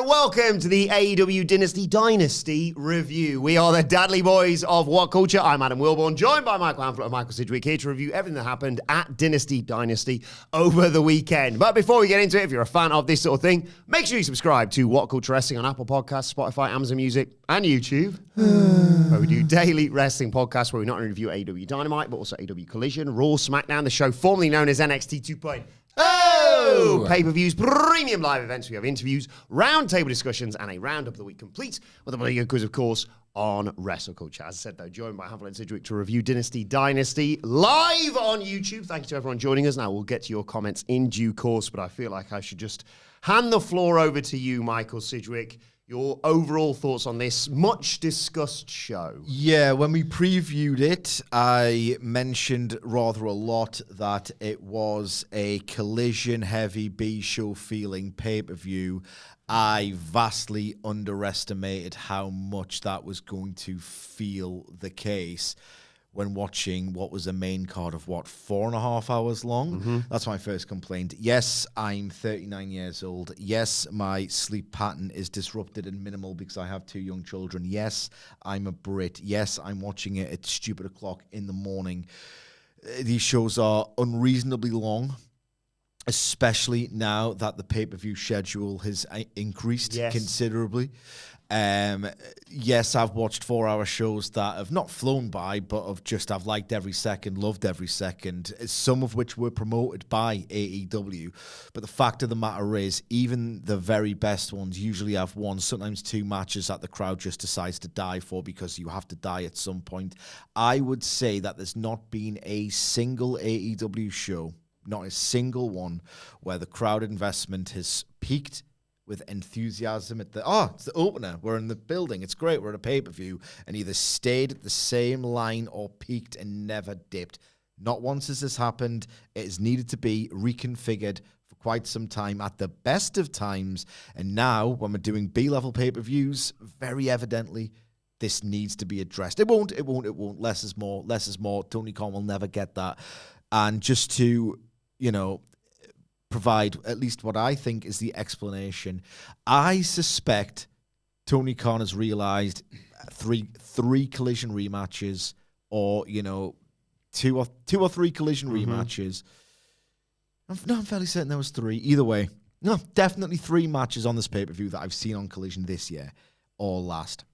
and welcome to the AEW Dynasty review. We are the Dudley Boys of What Culture. I'm Adam Wilbourn, joined by Michael Hamflett and Michael Sidgwick, here to review everything that happened at Dynasty over the weekend. But before we get into it, if you're a fan of this sort of thing, make sure you subscribe to What Culture Wrestling on Apple Podcasts, Spotify, Amazon Music, and YouTube, where we do daily wrestling podcasts where we not only review AEW Dynamite, but also AEW Collision, Raw, SmackDown, the show formerly known as NXT 2.0. Pay-per-views, premium live events. We have interviews, roundtable discussions, and a roundup of the week complete with a bloody good quiz, of course, on WhatCulture. As I said, though, joined by Hamflett and Sidgwick to review Dynasty live on YouTube. Thank you to everyone joining us. Now, we'll get to your comments in due course, but I feel like I should just hand the floor over to you, Michael Sidgwick. Your overall thoughts on this much-discussed show? Yeah, when we previewed it, I mentioned rather a lot that it was a collision-heavy B-show feeling pay-per-view. I vastly underestimated how much that was going to feel the case when watching what was a main card of, 4.5 hours long? Mm-hmm. That's my first complaint. Yes, I'm 39 years old. Yes, my sleep pattern is disrupted and minimal because I have 2 young children. Yes, I'm a Brit. Yes, I'm watching it at stupid o'clock in the morning. These shows are unreasonably long, especially now that the pay-per-view schedule has increased considerably. Yes, I've watched 4-hour shows that have not flown by, but I've liked every second, loved every second, some of which were promoted by AEW. But the fact of the matter is, even the very best ones usually have 1, sometimes 2 matches that the crowd just decides to die for because you have to die at some point. I would say that there's not been a single AEW show, not a single one, where the crowd investment has peaked with enthusiasm at it's the opener, we're in the building, it's great, we're at a pay-per-view, and either stayed at the same line or peaked and never dipped. Not once has this happened. It has needed to be reconfigured for quite some time at the best of times, and now, when we're doing B-level pay-per-views, very evidently, this needs to be addressed. It won't. Less is more. Tony Khan will never get that. And just to, provide at least what I think is the explanation. I suspect Tony Khan has realized three collision rematches, or 2 or 3 collision rematches. I'm fairly certain there was 3. Either way, no, definitely 3 matches on this pay-per-view that I've seen on Collision this year, or last,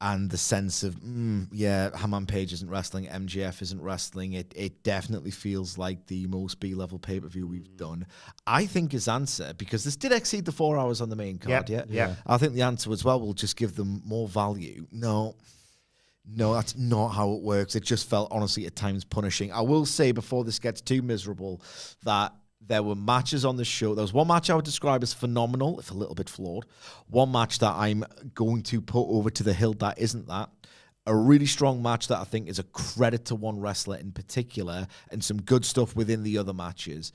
and the sense of, Hammond Page isn't wrestling, MJF isn't wrestling. It definitely feels like the most B-level pay-per-view we've done. I think his answer, because this did exceed the 4 hours on the main card, yeah. I think the answer was, we'll just give them more value. No, that's not how it works. It just felt, honestly, at times punishing. I will say, before this gets too miserable, that there were matches on the show. There was one match I would describe as phenomenal, if a little bit flawed. One match that I'm going to put over to the hill that isn't that. A really strong match that I think is a credit to one wrestler in particular, and some good stuff within the other matches.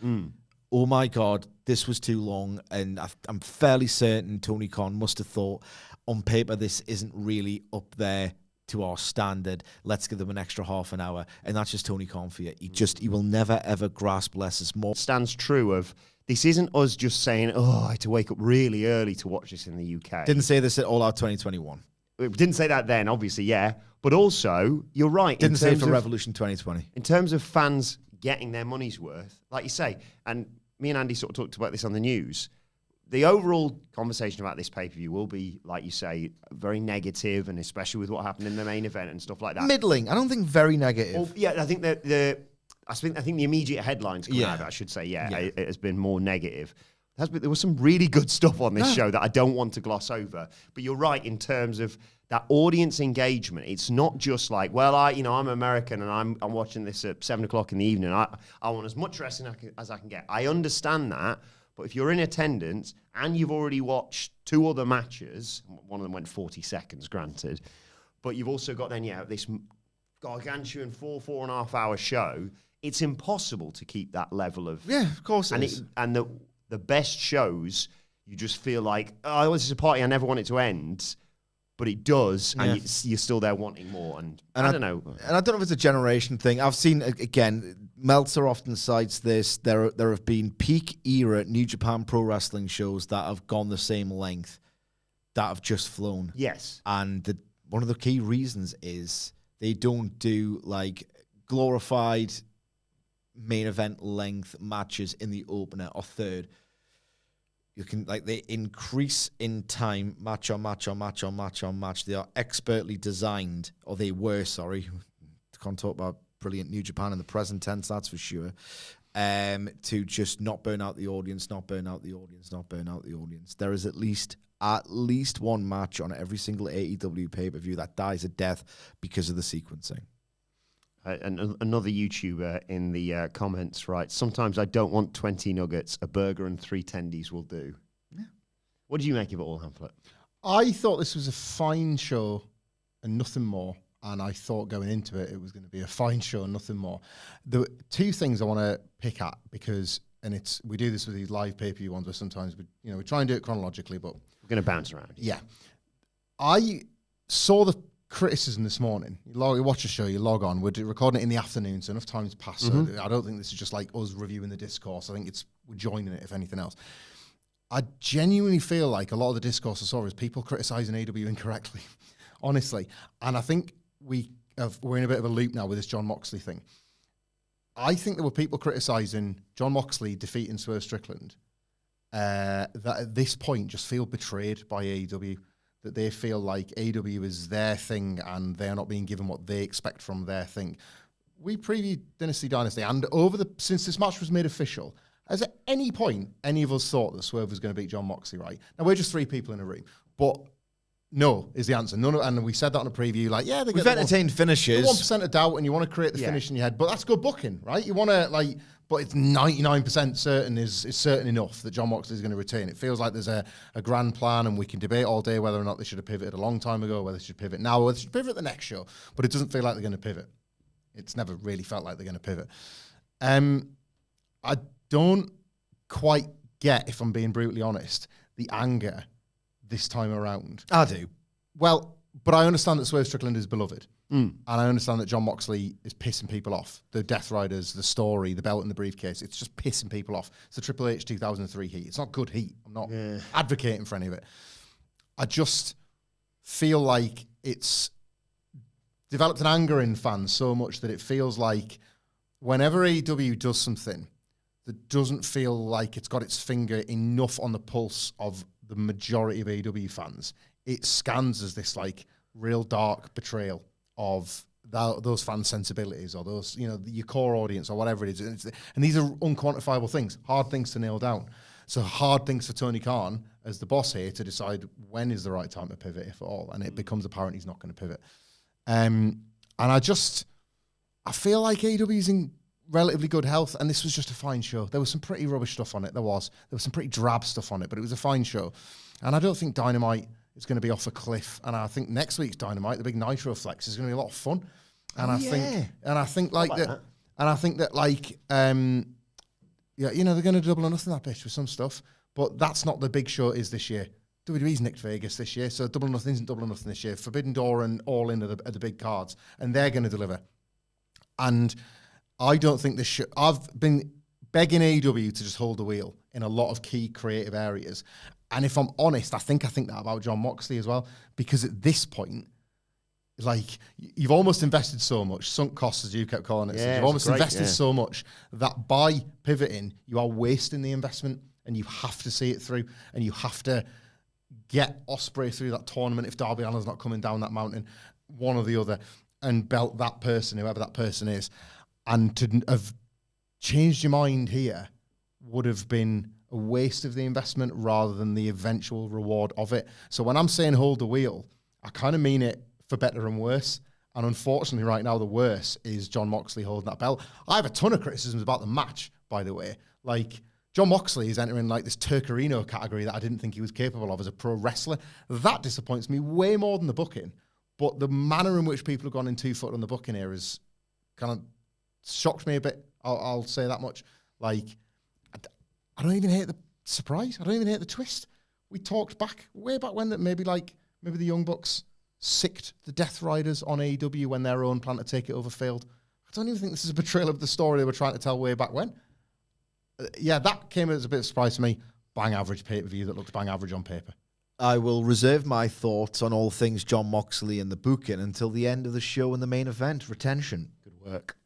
Oh my God, this was too long, and I'm fairly certain Tony Khan must have thought, on paper, this isn't really up there to our standard. Let's give them an extra half an hour. And that's just Tony Khan for you. He will never, ever grasp less is more. Stands true of, this isn't us just saying, I had to wake up really early to watch this in the UK. Didn't say this at All Out 2021. It didn't say that then, obviously, yeah. But also, you're right. Didn't say it for Revolution 2020. In terms of fans getting their money's worth, like you say, and me and Andy sort of talked about this on the news, the overall conversation about this pay-per-view will be, like you say, very negative, and especially with what happened in the main event and stuff like that. Middling. I don't think very negative. Well, yeah, I think the immediate headlines coming out of it, I should say, it has been more negative. There was some really good stuff on this show that I don't want to gloss over. But you're right in terms of that audience engagement. It's not just like, I'm American and I'm watching this at 7 o'clock in the evening. I want as much wrestling as I can get. I understand that. But if you're in attendance and you've already watched 2 other matches, one of them went 40 seconds, granted, but you've also got then, this gargantuan 4.5 hour show, it's impossible to keep that level of... Yeah, of course it is. And the best shows, you just feel like, this is a party I never want it to end, but it does, and you're still there wanting more. And I don't know. And I don't know if it's a generation thing. I've seen, again, Meltzer often cites this. There have been peak era New Japan Pro Wrestling shows that have gone the same length, that have just flown. Yes. And one of the key reasons is they don't do like glorified main event length matches in the opener or third. You can they increase in time, match on match on match on match on match. They are expertly designed, or they were, sorry. Can't talk about brilliant New Japan in the present tense, that's for sure. To just not burn out the audience, not burn out the audience, not burn out the audience. There is at least one match on every single AEW pay-per-view that dies a death because of the sequencing. And another YouTuber in the comments writes, sometimes I don't want 20 nuggets, a burger and 3 tendies will do. Yeah. What do you make of it all, Hamflett? I thought this was a fine show and nothing more. And I thought going into it, it was going to be a fine show and nothing more. The two things I want to pick at, because, and we do this with these live pay-per-view ones where sometimes we try and do it chronologically, but we're going to bounce around. Yeah. I saw the criticism this morning. You watch a show, you log on. We're recording it in the afternoon, so enough time's passed. So I don't think this is just like us reviewing the discourse. I think we're joining it, if anything else. I genuinely feel like a lot of the discourse I saw is people criticising AEW incorrectly, honestly. And I think we're in a bit of a loop now with this Jon Moxley thing. I think there were people criticising Jon Moxley defeating Swerve Strickland that at this point just feel betrayed by AEW. That they feel like AEW is their thing and they're not being given what they expect from their thing. We previewed Dynasty, and since this match was made official, has at any point any of us thought that Swerve was going to beat Jon Moxley, right? Now, we're just 3 people in a room, but no is the answer. And we said that on a preview, we've entertained finishes. 1% of doubt, and you want to create the finish in your head, but that's good booking, right? You want to, but it's 99% certain is certain enough that Jon Moxley is going to retain. It feels like there's a grand plan, and we can debate all day whether or not they should have pivoted a long time ago, whether they should pivot now, or whether they should pivot the next show. But it doesn't feel like they're going to pivot. It's never really felt like they're going to pivot. I don't quite get, if I'm being brutally honest, the anger this time around. I do. Well, but I understand that Swerve Strickland is beloved. And I understand that Jon Moxley is pissing people off. The Death Riders, the story, the belt in the briefcase, it's just pissing people off. It's the Triple H 2003 heat. It's not good heat. I'm not advocating for any of it. I just feel like it's developed an anger in fans so much that it feels like whenever AEW does something that doesn't feel like it's got its finger enough on the pulse of the majority of AEW fans, it scans as this real dark betrayal of those fan sensibilities, or those, your core audience, or whatever it is. And these are unquantifiable things, hard things to nail down. So hard things for Tony Khan as the boss here to decide when is the right time to pivot, if at all. And it becomes apparent he's not going to pivot. And I feel like AEW is in relatively good health, and this was just a fine show. There was some pretty rubbish stuff on it. There was some pretty drab stuff on it, but it was a fine show. And I don't think Dynamite is going to be off a cliff. And I think next week's Dynamite, the big Nitro Flex, is going to be a lot of fun. And I think that they're going to double or nothing that bitch with some stuff. But that's not the big show it is this year. WWE's nicked Vegas this year, so double or nothing isn't double or nothing this year. Forbidden Door and All In are the big cards, and they're going to deliver. And I don't think this should. I've been begging AEW to just hold the wheel in a lot of key creative areas. And if I'm honest, I think that about Jon Moxley as well, because at this point, you've almost invested so much, sunk costs, as you kept calling it. You've almost invested so much that by pivoting, you are wasting the investment, and you have to see it through, and you have to get Ospreay through that tournament if Darby Allin's not coming down that mountain, one or the other, and belt that person, whoever that person is. And to have changed your mind here would have been a waste of the investment rather than the eventual reward of it. So when I'm saying hold the wheel, I kind of mean it for better and worse. And unfortunately right now, the worse is Jon Moxley holding that belt. I have a ton of criticisms about the match, by the way. Jon Moxley is entering this Turcarino category that I didn't think he was capable of as a pro wrestler. That disappoints me way more than the booking. But the manner in which people have gone in 2 foot on the booking here is kind of shocked me a bit. I'll say that much. I don't even hate the surprise. I don't even hate the twist. We talked way back when that maybe the Young Bucks sicked the Death Riders on AEW when their own plan to take it over failed. I don't even think this is a betrayal of the story they were trying to tell way back when. Yeah, that came as a bit of a surprise to me. Bang average pay-per-view that looks bang average on paper. I will reserve my thoughts on all things Jon Moxley and the booking until the end of the show and the main event. Retention. Good work.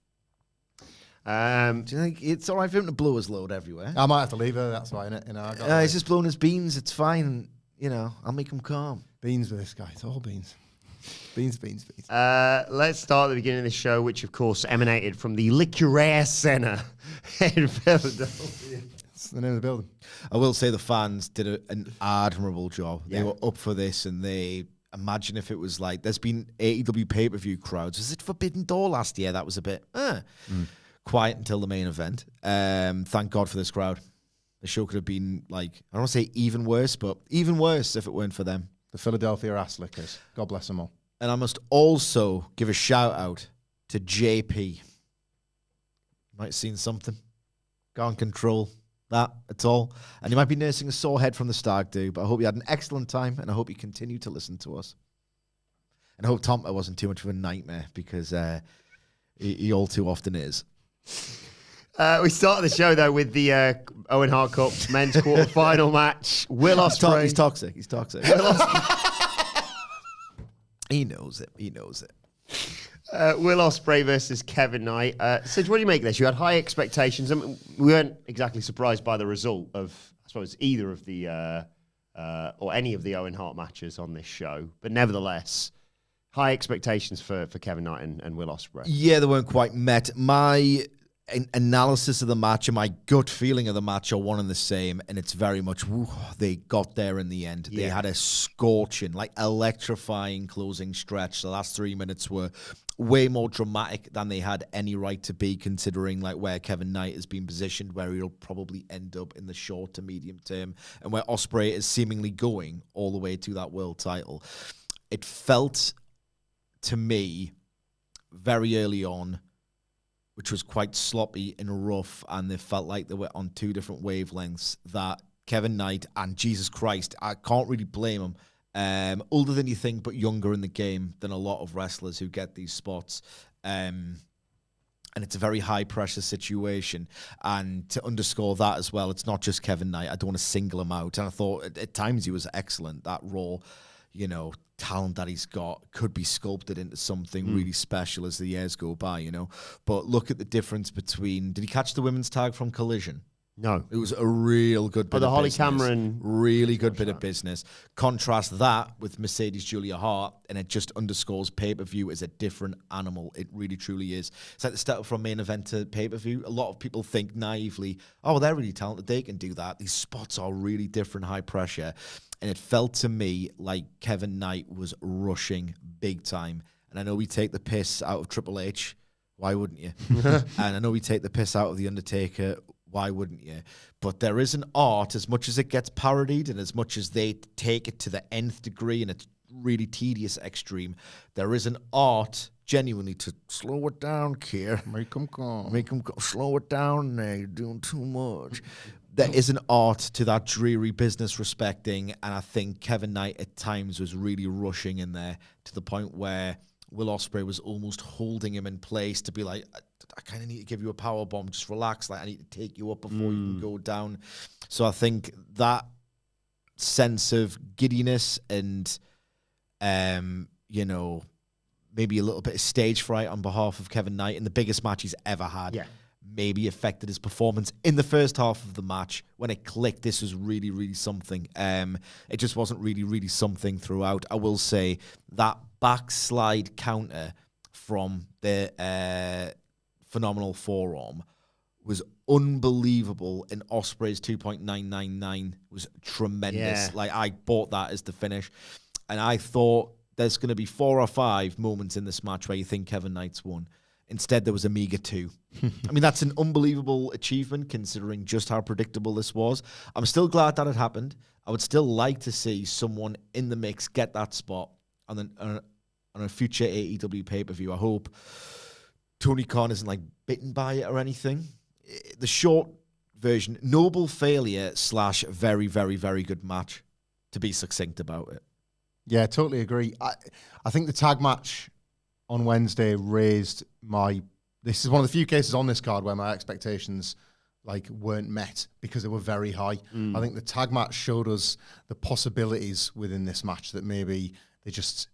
Do you think it's all right for him to blow his load everywhere? I might have to leave her. That's why, innit? He's just blowing his beans. It's fine. I'll make him calm. Beans with this guy. It's all beans. Beans. Let's start at the beginning of the show, which, of course, emanated from the Liquor Center in Philadelphia. That's the name of the building. I will say the fans did an admirable job. Yeah. They were up for this, and they imagine if it was like there's been AEW pay-per-view crowds. Was it Forbidden Door last year? That was a bit quiet until the main event. Thank God for this crowd. The show could have been like, I don't want to say even worse, but even worse if it weren't for them. The Philadelphia ass lickers. God bless them all. And I must also give a shout out to JP. Might have seen something. Can't control that at all. And you might be nursing a sore head from the stag do, but I hope you had an excellent time, and I hope you continue to listen to us. And I hope Tompa wasn't too much of a nightmare, because he all too often is. We started the show, though, with the Owen Hart Cup men's quarterfinal match. Will Ospreay. He's toxic. He's toxic. He knows it. Will Ospreay versus Kevin Knight. Sid, what do you make of this? You had high expectations. I mean, we weren't exactly surprised by the result of, I suppose, either of the or any of the Owen Hart matches on this show. But nevertheless, high expectations for Kevin Knight and Will Ospreay. Yeah, they weren't quite met. My analysis of the match and my gut feeling of the match are one and the same, and it's very much they got there in the end. They had a scorching, like electrifying closing stretch. The last 3 minutes were way more dramatic than they had any right to be, considering like where Kevin Knight has been positioned, where he'll probably end up in the short to medium term, and where Ospreay is seemingly going all the way to that world title. It felt to me very early on, which was quite sloppy and rough, and they felt like they were on two different wavelengths, that Kevin Knight, and Jesus Christ, I can't really blame him, older than you think, but younger in the game than a lot of wrestlers who get these spots. And it's a very high-pressure situation. And to underscore that as well, it's not just Kevin Knight. I don't want to single him out. And I thought at times he was excellent. That raw, talent that he's got could be sculpted into something really special as the years go by, But look at the difference between... Did he catch the women's tag from Collision? No. It was a real good bit of business. The Holly Cameron... Really good bit of business. Contrast that with Mercedes Julia Hart, and it just underscores pay-per-view as a different animal. It really, truly is. It's like the step from main event to pay-per-view. A lot of people think naively, oh, they're really talented, they can do that. These spots are really different, high pressure. And it felt to me like Kevin Knight was rushing big time. And I know we take the piss out of Triple H. Why wouldn't you? And I know we take the piss out of The Undertaker. Why wouldn't you? But there is an art, as much as it gets parodied and as much as they take it to the nth degree and it's really tedious extreme, there is an art genuinely to slow it down, Keir. Make them calm. Slow it down now. You're doing too much. There is an art to that dreary business respecting, and I think Kevin Knight at times was really rushing in there to the point where Will Ospreay was almost holding him in place to be like, I kind of need to give you a power bomb. Just relax. Like, I need to take you up before you can go down. So I think that sense of giddiness and, maybe a little bit of stage fright on behalf of Kevin Knight in the biggest match he's ever had, maybe affected his performance in the first half of the match. When it clicked, this was really, really something. It just wasn't really, really something throughout. I will say that backslide counter from the phenomenal forearm was unbelievable, and Ospreay's 2.999 was tremendous. Yeah. Like, I bought that as the finish, and I thought there's going to be 4 or 5 moments in this match where you think Kevin Knight's won. Instead, there was a meager 2. I mean, that's an unbelievable achievement considering just how predictable this was. I'm still glad that it happened. I would still like to see someone in the mix get that spot on a future AEW pay-per-view. I hope Tony Khan isn't like bitten by it or anything. The short version, noble failure / very, very, very good match, to be succinct about it. Yeah, totally agree. I think the tag match on Wednesday raised my this is one of the few cases on this card where my expectations weren't met because they were very high. I think the tag match showed us the possibilities within this match that maybe they just,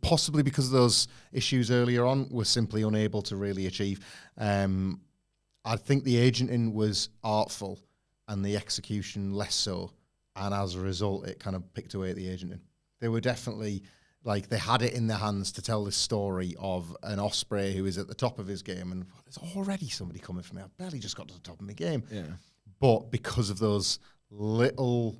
possibly because of those issues earlier on, were simply unable to really achieve. I think the agenting was artful and the execution less so. And as a result, it kind of picked away at the agenting. They were definitely, they had it in their hands to tell this story of an Ospreay who is at the top of his game. And there's already somebody coming for me. I've barely just got to the top of my game. Yeah. But because of those little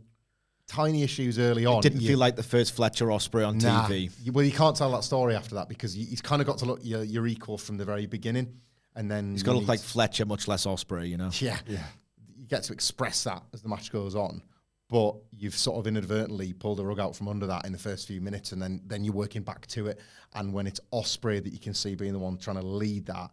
tiny issues early on. It didn't feel like the first Fletcher Ospreay on TV. Well, you can't tell that story after that because he's kind of got to look your equal from the very beginning. And then he's got to look like Fletcher, much less Ospreay, you know? Yeah. You get to express that as the match goes on. But you've sort of inadvertently pulled the rug out from under that in the first few minutes, and then you're working back to it. And when it's Ospreay that you can see being the one trying to lead that,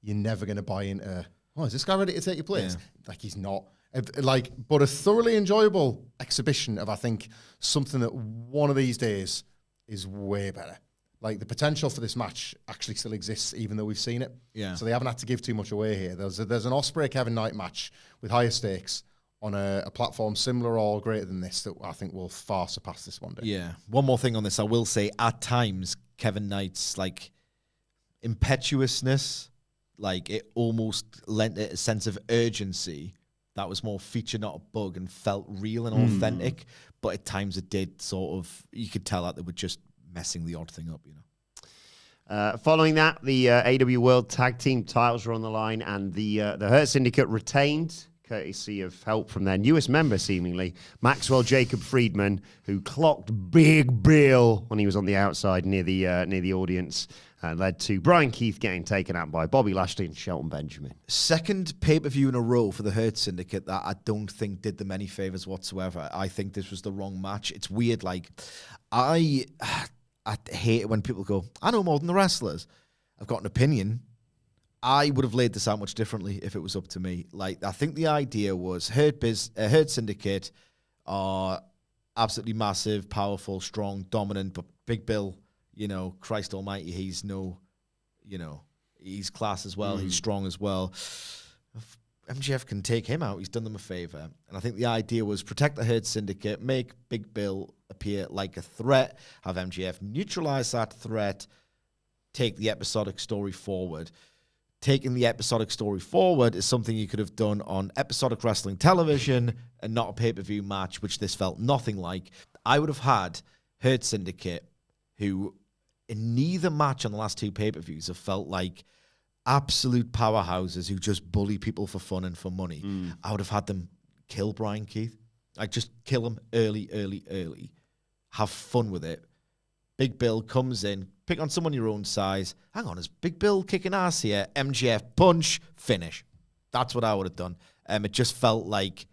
you're never going to buy into, is this guy ready to take your place? Yeah. He's not. But a thoroughly enjoyable exhibition of, I think, something that one of these days is way better. The potential for this match actually still exists, even though we've seen it. Yeah. So they haven't had to give too much away here. There's an Ospreay Kevin Knight match with higher stakes on a platform similar or greater than this that I think will far surpass this one day. Yeah. One more thing on this, I will say, at times, Kevin Knight's impetuousness, it almost lent it a sense of urgency that was more feature, not a bug, and felt real and authentic. But at times it did sort of, you could tell that they were just messing the odd thing up, you know. Following that, the AEW World Tag Team titles were on the line, and the Hurt Syndicate retained, courtesy of help from their newest member, seemingly, Maxwell Jacob Friedman, who clocked Big Bill when he was on the outside near the audience, and led to Brian Keith getting taken out by Bobby Lashley and Shelton Benjamin. Second pay-per-view in a row for the Hurt Syndicate that I don't think did them any favors whatsoever. I think this was the wrong match. It's weird, I hate it when people go, I know more than the wrestlers. I've got an opinion. I would have laid this out much differently if it was up to me. I think the idea was Hurt Syndicate are absolutely massive, powerful, strong, dominant, but Big Bill, Christ almighty, he's he's class as well. He's strong as well. If MJF can take him out, he's done them a favor. And I think the idea was protect the Hurt Syndicate, make Big Bill appear like a threat, have MJF neutralize that threat, take the episodic story forward. Taking the episodic story forward is something you could have done on episodic wrestling television and not a pay-per-view match, which this felt nothing like. I would have had Hurt Syndicate, who in neither match on the last two pay-per-views have felt like absolute powerhouses who just bully people for fun and for money. I would have had them kill Brian Keith. Just kill him early. Have fun with it. Big Bill comes in, pick on someone your own size. Hang on, is Big Bill kicking ass here? MJF, punch, finish. That's what I would have done. It just felt like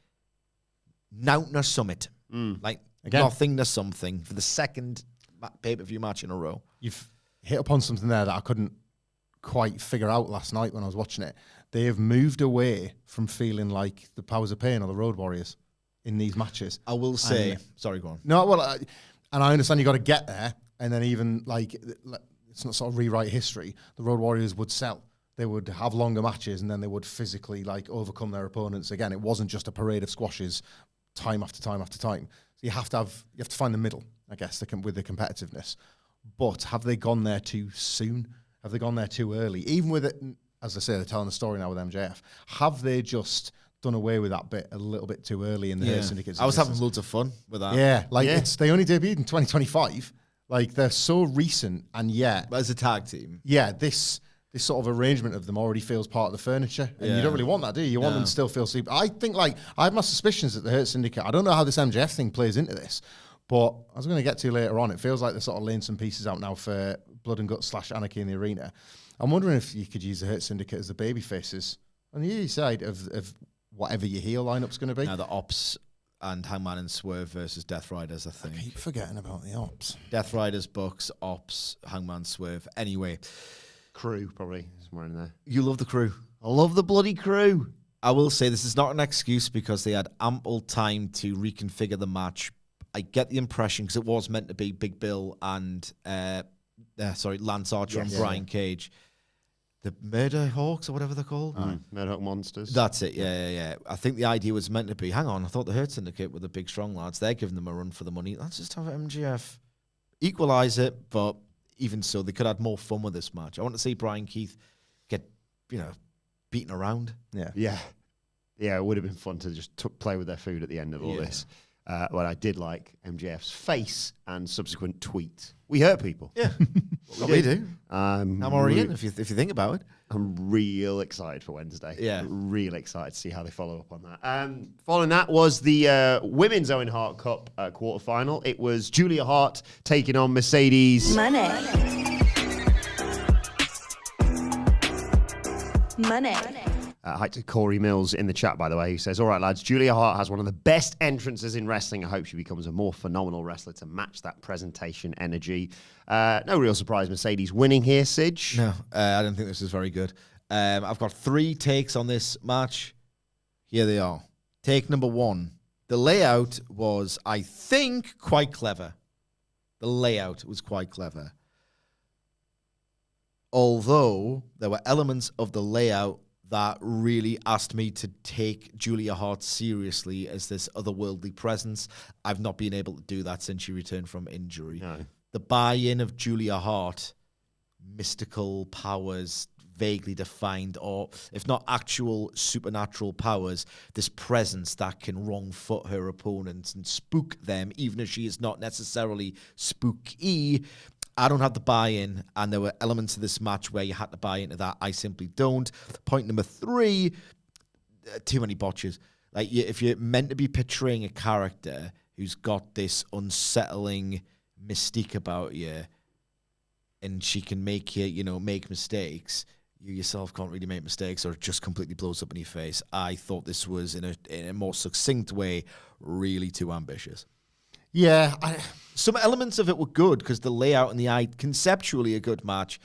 Noutner Summit. Again, nothing to something for the second pay-per-view match in a row. You've hit upon something there that I couldn't quite figure out last night when I was watching it. They have moved away from feeling like the Powers of Pain or the Road Warriors in these matches. I will say... sorry, go on. No, well, and I understand you got to get there, and then even, it's not sort of rewrite history. The Road Warriors would sell. They would have longer matches, and then they would physically, overcome their opponents. Again, it wasn't just a parade of squashes time after time after time. So you have to find the middle, I guess, with the competitiveness. But have they gone there too soon? Have they gone there too early? Even with it, as I say, they're telling the story now with MJF. Have they just done away with that bit a little bit too early in the Hurt Syndicate's I was existence? having loads of fun with that. Yeah, they only debuted in 2025. They're so recent, and yet... But as a tag team. Yeah, this sort of arrangement of them already feels part of the furniture. And you don't really want that, do you? You want them to still feel sleep. I think, I have my suspicions that the Hurt Syndicate... I don't know how this MJF thing plays into this, but I was going to get to later on, it feels like they're sort of laying some pieces out now for Blood and Guts / Anarchy in the Arena. I'm wondering if you could use the Hurt Syndicate as the baby faces on the other side of whatever your heel lineup's going to be. Now the Ops and Hangman and Swerve versus Death Riders, I think. I keep forgetting about the Ops. Death Riders, Bucks, Ops, Hangman, Swerve. Anyway. Crew, probably, somewhere in there. You love the Crew. I love the bloody Crew. I will say this is not an excuse because they had ample time to reconfigure the match. I get the impression, because it was meant to be Big Bill and, Lance Archer and Brian Cage. the Murder Hawks or whatever they're called. Murdoch Monsters. That's it. Yeah. I think the idea was meant to be, hang on, I thought the Hurt Syndicate were the big strong lads. They're giving them a run for the money. Let's just have MGF equalize it. But even so, they could have had more fun with this match. I want to see Bryan Keith get, beaten around. Yeah. It would have been fun to just play with their food at the end of all this. Well, I did like MJF's face and subsequent tweet. We hurt people. Yeah, we do. I'm already in, if you think about it. I'm real excited for Wednesday. Yeah. Real excited to see how they follow up on that. Following that was the Women's Owen Hart Cup quarterfinal. It was Julia Hart taking on Mercedes. Moné. Hi to Corey Mills in the chat, by the way, who says, all right, lads, Julia Hart has one of the best entrances in wrestling. I hope she becomes a more phenomenal wrestler to match that presentation energy. No real surprise, Mercedes winning here, Sidge. No, I don't think this is very good. I've got 3 takes on this match. Here they are. Take number 1. The layout was, I think, quite clever. The layout was quite clever. Although there were elements of the layout that really asked me to take Julia Hart seriously as this otherworldly presence. I've not been able to do that since she returned from injury. No. The buy-in of Julia Hart, mystical powers, vaguely defined, or if not actual supernatural powers, this presence that can wrong-foot her opponents and spook them, even if she is not necessarily spooky. I don't have the buy-in, and there were elements of this match where you had to buy into that. I simply don't. Point number 3, too many botches. Like, if you're meant to be portraying a character who's got this unsettling mystique about you, and she can make you, make mistakes, you yourself can't really make mistakes, or it just completely blows up in your face. I thought this was, in a more succinct way, really too ambitious. Yeah, some elements of it were good because the layout and the conceptually a good match.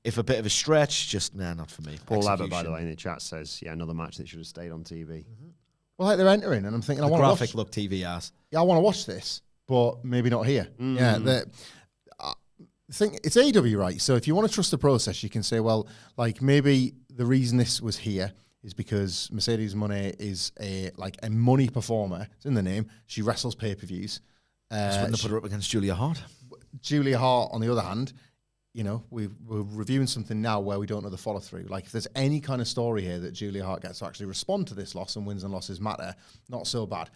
If a bit of a stretch, just not for me. Paul Abbott, by the way, in the chat says, another match that should have stayed on TV. Well, like they're entering, and I'm thinking, The I want to graphic watch. look TV ass. Yeah, I want to watch this, but maybe not here. Yeah, it's AEW, right? So if you want to trust the process, you can say, well, like maybe the reason this was here is because Mercedes Moné is a money performer. It's in the name. She wrestles pay-per-views. Just wouldn't have put her up against Julia Hart. Julia Hart, on the other hand, we're reviewing something now where we don't know the follow-through. Like, if there's any kind of story here that Julia Hart gets to actually respond to this loss, and wins and losses matter, not so bad.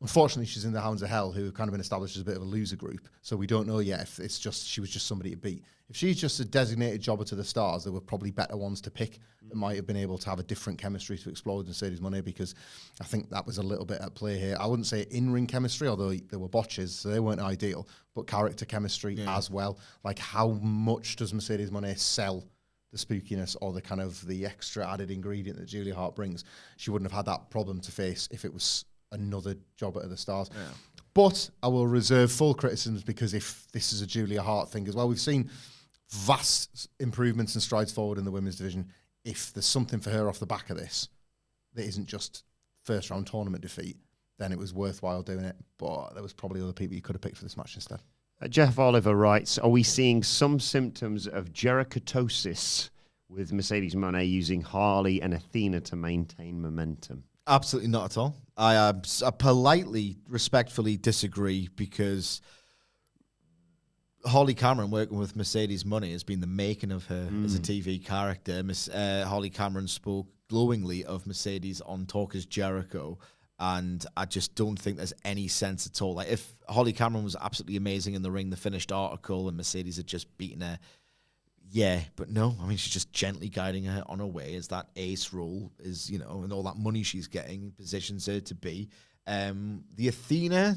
Unfortunately, she's in the Hounds of Hell, who have kind of been established as a bit of a loser group. So we don't know yet if she was just somebody to beat. If she's just a designated jobber to the stars, there were probably better ones to pick that might have been able to have a different chemistry to explode with Mercedes Moné, because I think that was a little bit at play here. I wouldn't say in-ring chemistry, although there were botches, so they weren't ideal, but character chemistry as well. Like, how much does Mercedes Moné sell the spookiness or the kind of the extra added ingredient that Julia Hart brings? She wouldn't have had that problem to face if it was another job at the stars. Yeah. But I will reserve full criticisms, because if this is a Julia Hart thing as well, we've seen vast improvements and strides forward in the women's division. If there's something for her off the back of this that isn't just first round tournament defeat, then it was worthwhile doing it. But there was probably other people you could have picked for this match instead. Jeff Oliver writes, are we seeing some symptoms of Jerichotosis with Mercedes Moné using Harley and Athena to maintain momentum? Absolutely not at all. I politely, respectfully disagree, because Holly Cameron working with Mercedes Moné has been the making of her as a TV character. Holly Cameron spoke glowingly of Mercedes on Talk as Jericho, and I just don't think there's any sense at all. Like, if Holly Cameron was absolutely amazing in the ring, the finished article, and Mercedes had just beaten her, yeah, but no. I mean, she's just gently guiding her on her way as that ace role is, and all that money she's getting positions her to be. The Athena,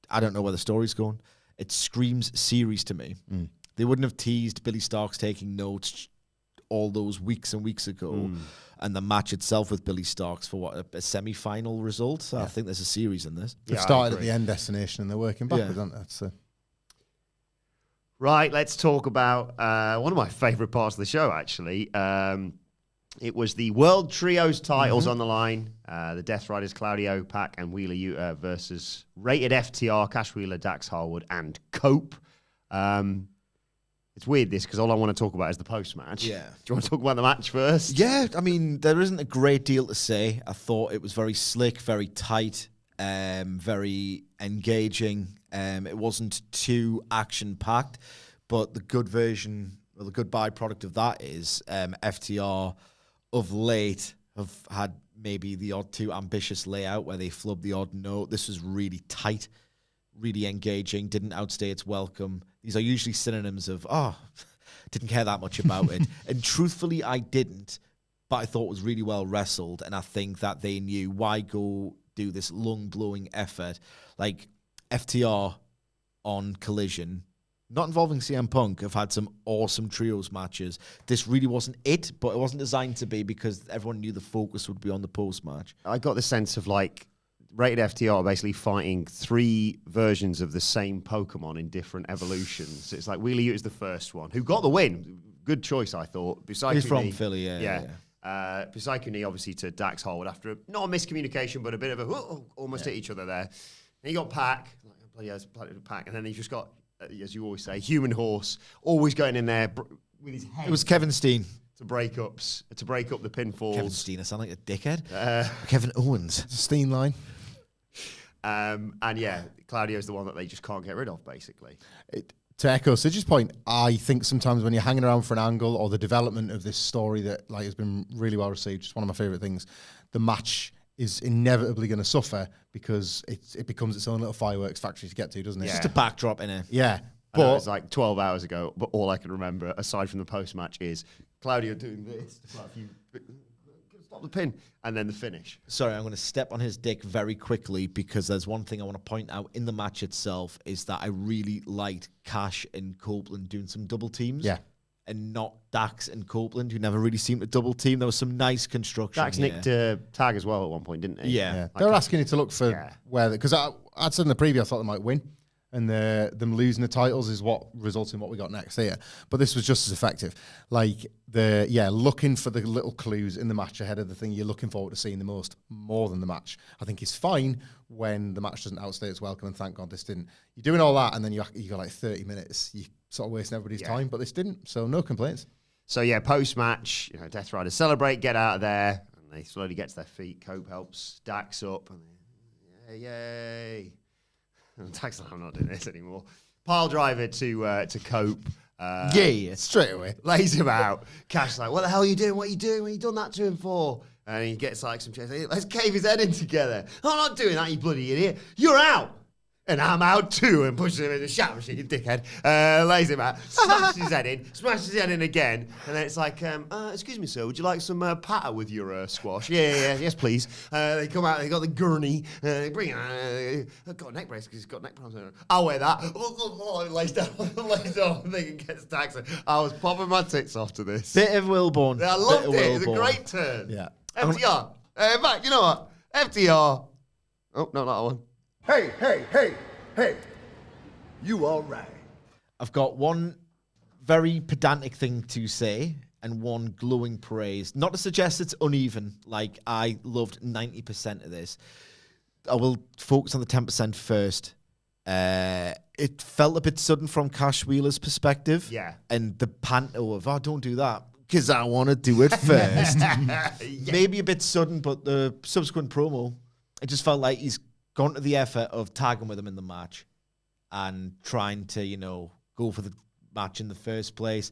I don't know where the story's going. It screams series to me. They wouldn't have teased Billy Starks taking notes all those weeks and weeks ago, and the match itself with Billy Starks for a semi-final result. So I think there's a series in this. They've started at the end destination and they're working backwards, aren't they? So. Right, let's talk about one of my favourite parts of the show, actually. It was the World Trios titles on the line. The Death Riders, Claudio Pac and Wheeler Yuta versus Rated FTR, Cash Wheeler, Dax Harwood, and Cope. It's weird this because all I want to talk about is the post-match. Yeah. Do you want to talk about the match first? Yeah, I mean, there isn't a great deal to say. I thought it was very slick, very tight, very engaging. It wasn't too action-packed, but the good version, or the good byproduct of that is FTR of late have had maybe the odd too ambitious layout where they flub the odd note. This was really tight, really engaging, didn't outstay its welcome. These are usually synonyms of, didn't care that much about it. And truthfully, I didn't, but I thought it was really well wrestled. And I think that they knew why go do this lung-blowing effort. Like FTR on Collision, not involving CM Punk, have had some awesome trios matches. This really wasn't it, but it wasn't designed to be because everyone knew the focus would be on the post-match. I got the sense of like Rated FTR basically fighting 3 versions of the same Pokemon in different evolutions. It's like Wheeler Ute is the first one, who got the win. Good choice, I thought. He's from Philly, yeah. Psycho Knee, obviously, to Dax Harwood after not a miscommunication, but a bit of a almost hit each other there. And he got Pac, Pac, and then he just got, as you always say, Human Horse, always going in there with his head. It was Kevin Steen. To break up the pinfalls. Kevin Steen, I sound like a dickhead. Kevin Owens. It's a Steen line. And yeah, Claudio's the one that they just can't get rid of, basically. To echo Sidge's point, I think sometimes when you're hanging around for an angle or the development of this story that like has been really well received, it's one of my favourite things, the match is inevitably going to suffer because it becomes its own little fireworks factory to get to, doesn't it? Yeah. Just a backdrop in it. Yeah. But it was like 12 hours ago, but all I can remember, aside from the post-match, is Claudio doing this. Stop the pin. And then the finish. Sorry, I'm going to step on his dick very quickly because there's one thing I want to point out in the match itself is that I really liked Cash and Copeland doing some double teams. Yeah. And not Dax and Copeland, who never really seemed to double team. There was some nice construction. Dax nicked Tag as well at one point, didn't he? Yeah. Like they were asking you to look for where, because I'd said in the preview I thought they might win. And them losing the titles is what results in what we got next here. But this was just as effective. Like, looking for the little clues in the match ahead of the thing you're looking forward to seeing the most, more than the match. I think it's fine when the match doesn't outstay its welcome, and thank God this didn't. You're doing all that, and then you got like 30 minutes. You sort of wasting everybody's time, but this didn't. So no complaints. So yeah, post-match, Death Riders celebrate, get out of there, and they slowly get to their feet. Cope helps Dax up, and yay. Dax like, I'm not doing this anymore. Pile driver to Cope. Straight away. Lays him out. Cash's like, what the hell are you doing? What are you doing? What have you done that to him for? And he gets like some chairs. Let's cave his head in together. I'm not doing that, you bloody idiot. You're out. And I'm out too, and pushes him in the shower machine, you dickhead. Lays him out, smashes his head in again. And then it's like, excuse me, sir, would you like some patter with your squash? Yeah, yes, please. They come out, they got the gurney, they bring it. I've got a neck brace because he's got neck problems. I'll wear that. Lays down the thing and gets taxed. I was popping my tits off to this. Bit of Wilbourn. I loved it. It was a great turn. Yeah. FTR. In fact, you know what? FTR. Oh, no, not that one. Hey, you all right? I've got one very pedantic thing to say and one glowing praise. Not to suggest it's uneven, like I loved 90% of this. I will focus on the 10% first. It felt a bit sudden from Cash Wheeler's perspective. Yeah. And the panto of, don't do that, because I want to do it first. Maybe a bit sudden, but the subsequent promo, it just felt like he's gone to the effort of tagging with him in the match and trying to, go for the match in the first place.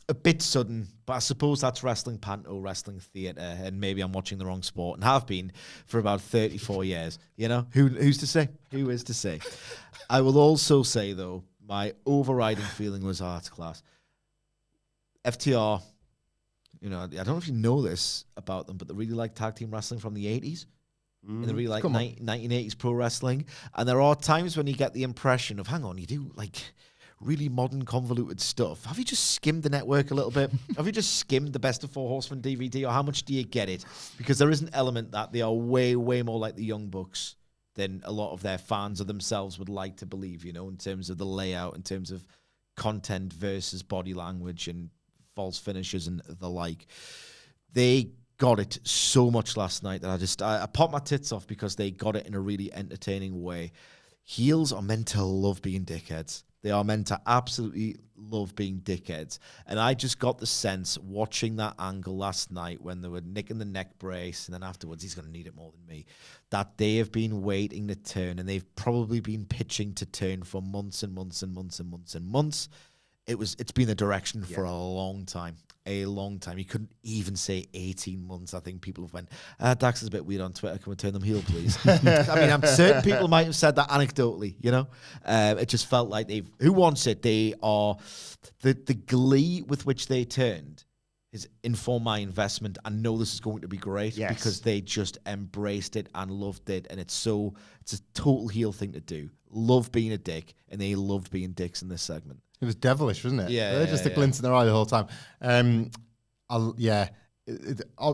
A bit sudden, but I suppose that's wrestling panto, wrestling theatre, and maybe I'm watching the wrong sport and have been for about 34 years. Who's to say? Who is to say? I will also say, though, my overriding feeling was art class. FTR, I don't know if you know this about them, but they really like tag team wrestling from the 80s. And they really like 1980s pro wrestling. And there are times when you get the impression of, hang on, you do like really modern, convoluted stuff. Have you just skimmed the network a little bit? Have you just skimmed the Best of Four Horsemen DVD? Or how much do you get it? Because there is an element that they are way, way more like the Young Bucks than a lot of their fans or themselves would like to believe, in terms of the layout, in terms of content versus body language and false finishes and the like. They got it so much last night that I popped my tits off because they got it in a really entertaining way. Heels are meant to love being dickheads. They are meant to absolutely love being dickheads. And I just got the sense watching that angle last night when they were nicking the neck brace, and then afterwards he's going to need it more than me, that they have been waiting to turn, and they've probably been pitching to turn for months and months and months and months and months. It's been the direction for a long time. A long time. You couldn't even say 18 months. I think people have went, Dax is a bit weird on Twitter. Can we turn them heel, please? I mean, I'm certain people might have said that anecdotally, you know? It just felt like who wants it? They are, the glee with which they turned is informed my investment. I know this is going to be great because they just embraced it and loved it. And it's a total heel thing to do. Love being a dick, and they loved being dicks in this segment. It was devilish, wasn't it? Yeah. They're just a glint in their eye the whole time.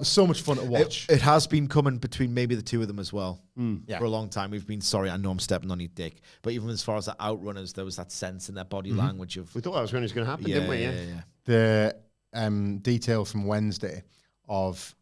So much fun to watch. It has been coming between maybe the two of them as well for a long time. We've been, sorry, I know I'm stepping on your dick, but even as far as the outrunners, there was that sense in their body language of... We thought that was when it was going to happen, didn't we? Yeah. The detail from Wednesday of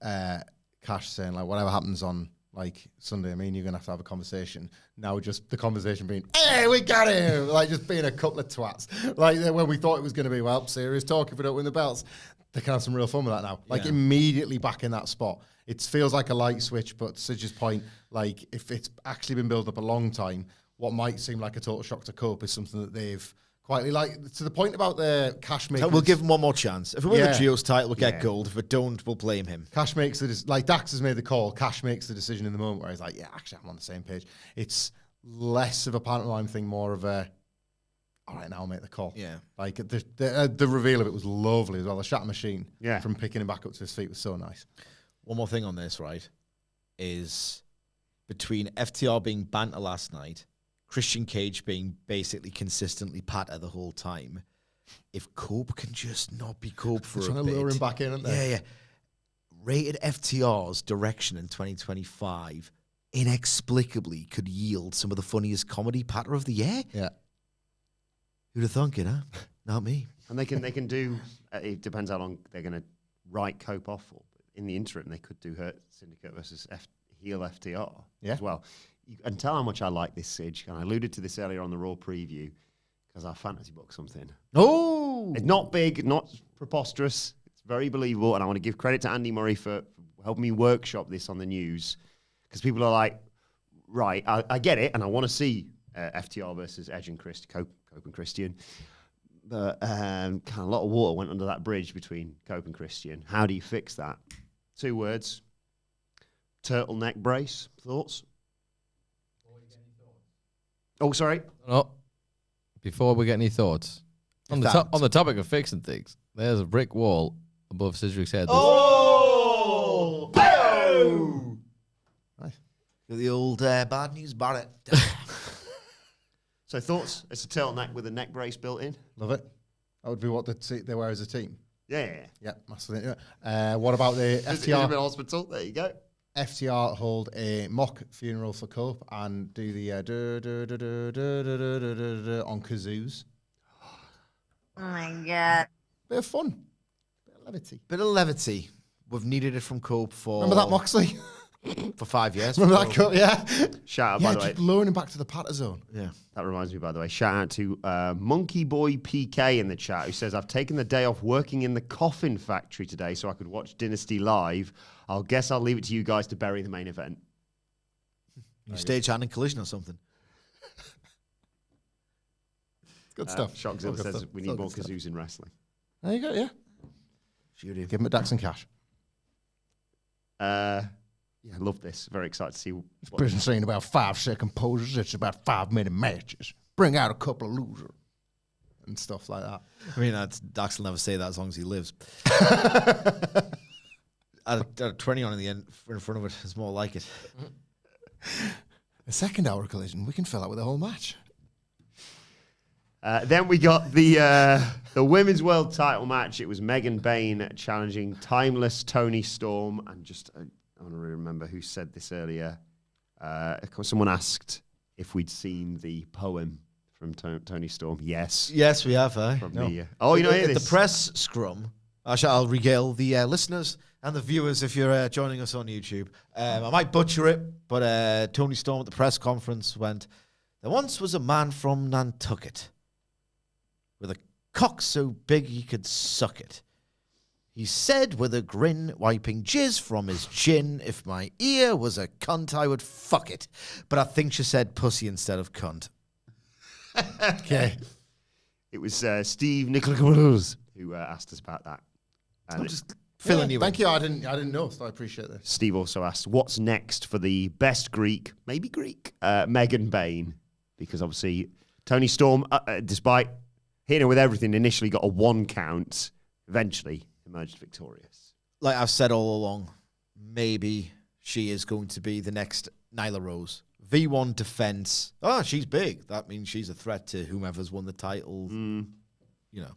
Cash saying, like, whatever happens on like Sunday, I mean, you're gonna have to have a conversation. Now, just the conversation being, "Hey, we got him!" Like just being a couple of twats. Like when we thought it was gonna be, well, serious talk if we don't win the belts. They can have some real fun with that now. Like immediately back in that spot. It feels like a light switch, but Sidge's point, like if it's actually been built up a long time, what might seem like a total shock to Cope is something that they've quietly, like, to the point about the Cash making... We'll give him one more chance. If we win the Trios title, we'll get gold. If we don't, we'll blame him. Cash makes like Dax has made the call. Cash makes the decision in the moment where he's like, yeah, actually, I'm on the same page. It's less of a pantomime thing, more of a, all right, now I'll make the call. Yeah. Like, the reveal of it was lovely as well. The shatter machine from picking him back up to his feet was so nice. One more thing on this, right, is between FTR being banter last night, Christian Cage being basically consistently patter the whole time. If Cope can just not be Cope for a bit. Trying to lure him back in, aren't they? Yeah. Rated FTR's direction in 2025 inexplicably could yield some of the funniest comedy patter of the year. Yeah. Who'd have thunk it, huh? Not me. And they can do, it depends how long they're going to write Cope off for. But in the interim, they could do Hurt Syndicate versus heel FTR as well. And tell how much I like this, Sidge. And I alluded to this earlier on the Raw preview because I fantasy booked something. Oh! It's not big, not preposterous. It's very believable. And I want to give credit to Andy Murray for helping me workshop this on the news because people are like, right, I get it. And I want to see FTR versus Edge and Cope and Christian. But kind of a lot of water went under that bridge between Cope and Christian. How do you fix that? 2 words. Turtleneck brace. Thoughts? Oh, sorry. No. Before we get any thoughts, on the topic of fixing things, there's a brick wall above Sidgwick's head. Oh! Oh! Nice. The old bad news Barrett. So thoughts? It's a turtleneck with a neck brace built in. Love it. That would be what they wear as a team. Yeah. Yeah, massively. What about the FTR? In hospital. There you go. FTR hold a mock funeral for Cope and do the on kazoos. Oh my god! Bit of fun, bit of levity. We've needed it from Cope for. Remember that Moxley? For 5 years. Remember that Cope? Yeah. Shout out by the way. Just luring him back to the patter zone. Yeah. That reminds me, by the way. Shout out to Monkey Boy PK in the chat who says, "I've taken the day off working in the coffin factory today so I could watch Dynasty live. I'll leave it to you guys to bury the main event." You stage hand in Collision or something. Good stuff. Shockzilla says we need more kazoos in wrestling. There you go, yeah. Sure do. Give him a Dax and Cash. Yeah, I love this. Very excited to see. Prison saying about 5-second poses. It's about 5-minute matches. Bring out a couple of losers and stuff like that. I mean, Dax will never say that as long as he lives. At a 20 on in the end in front of it, it's more like it. The second hour of Collision, we can fill out with a whole match. Then we got the women's world title match. It was Megan Bayne challenging Timeless Toni Storm. And just, I want to remember who said this earlier. Someone asked if we'd seen the poem from Toni Storm. Yes. Yes, we have. Oh, you know, the press scrum. I'll regale the listeners and the viewers if you're joining us on YouTube. I might butcher it, but Toni Storm at the press conference went, "There once was a man from Nantucket with a cock so big he could suck it. He said with a grin, wiping jizz from his chin, if my ear was a cunt, I would fuck it. But I think she said pussy instead of cunt. Okay. It was Steve Nicholas who asked us about that. And I'm just filling you in. Thank you. I didn't know, so I appreciate this. Steve also asked, what's next for the best Greek, maybe Greek, Megan Bayne? Because obviously Toni Storm, despite hitting her with everything, initially got a 1 count, eventually emerged victorious. Like I've said all along, maybe she is going to be the next Nyla Rose. V1 defense. Oh, she's big. That means she's a threat to whomever's won the title. You know,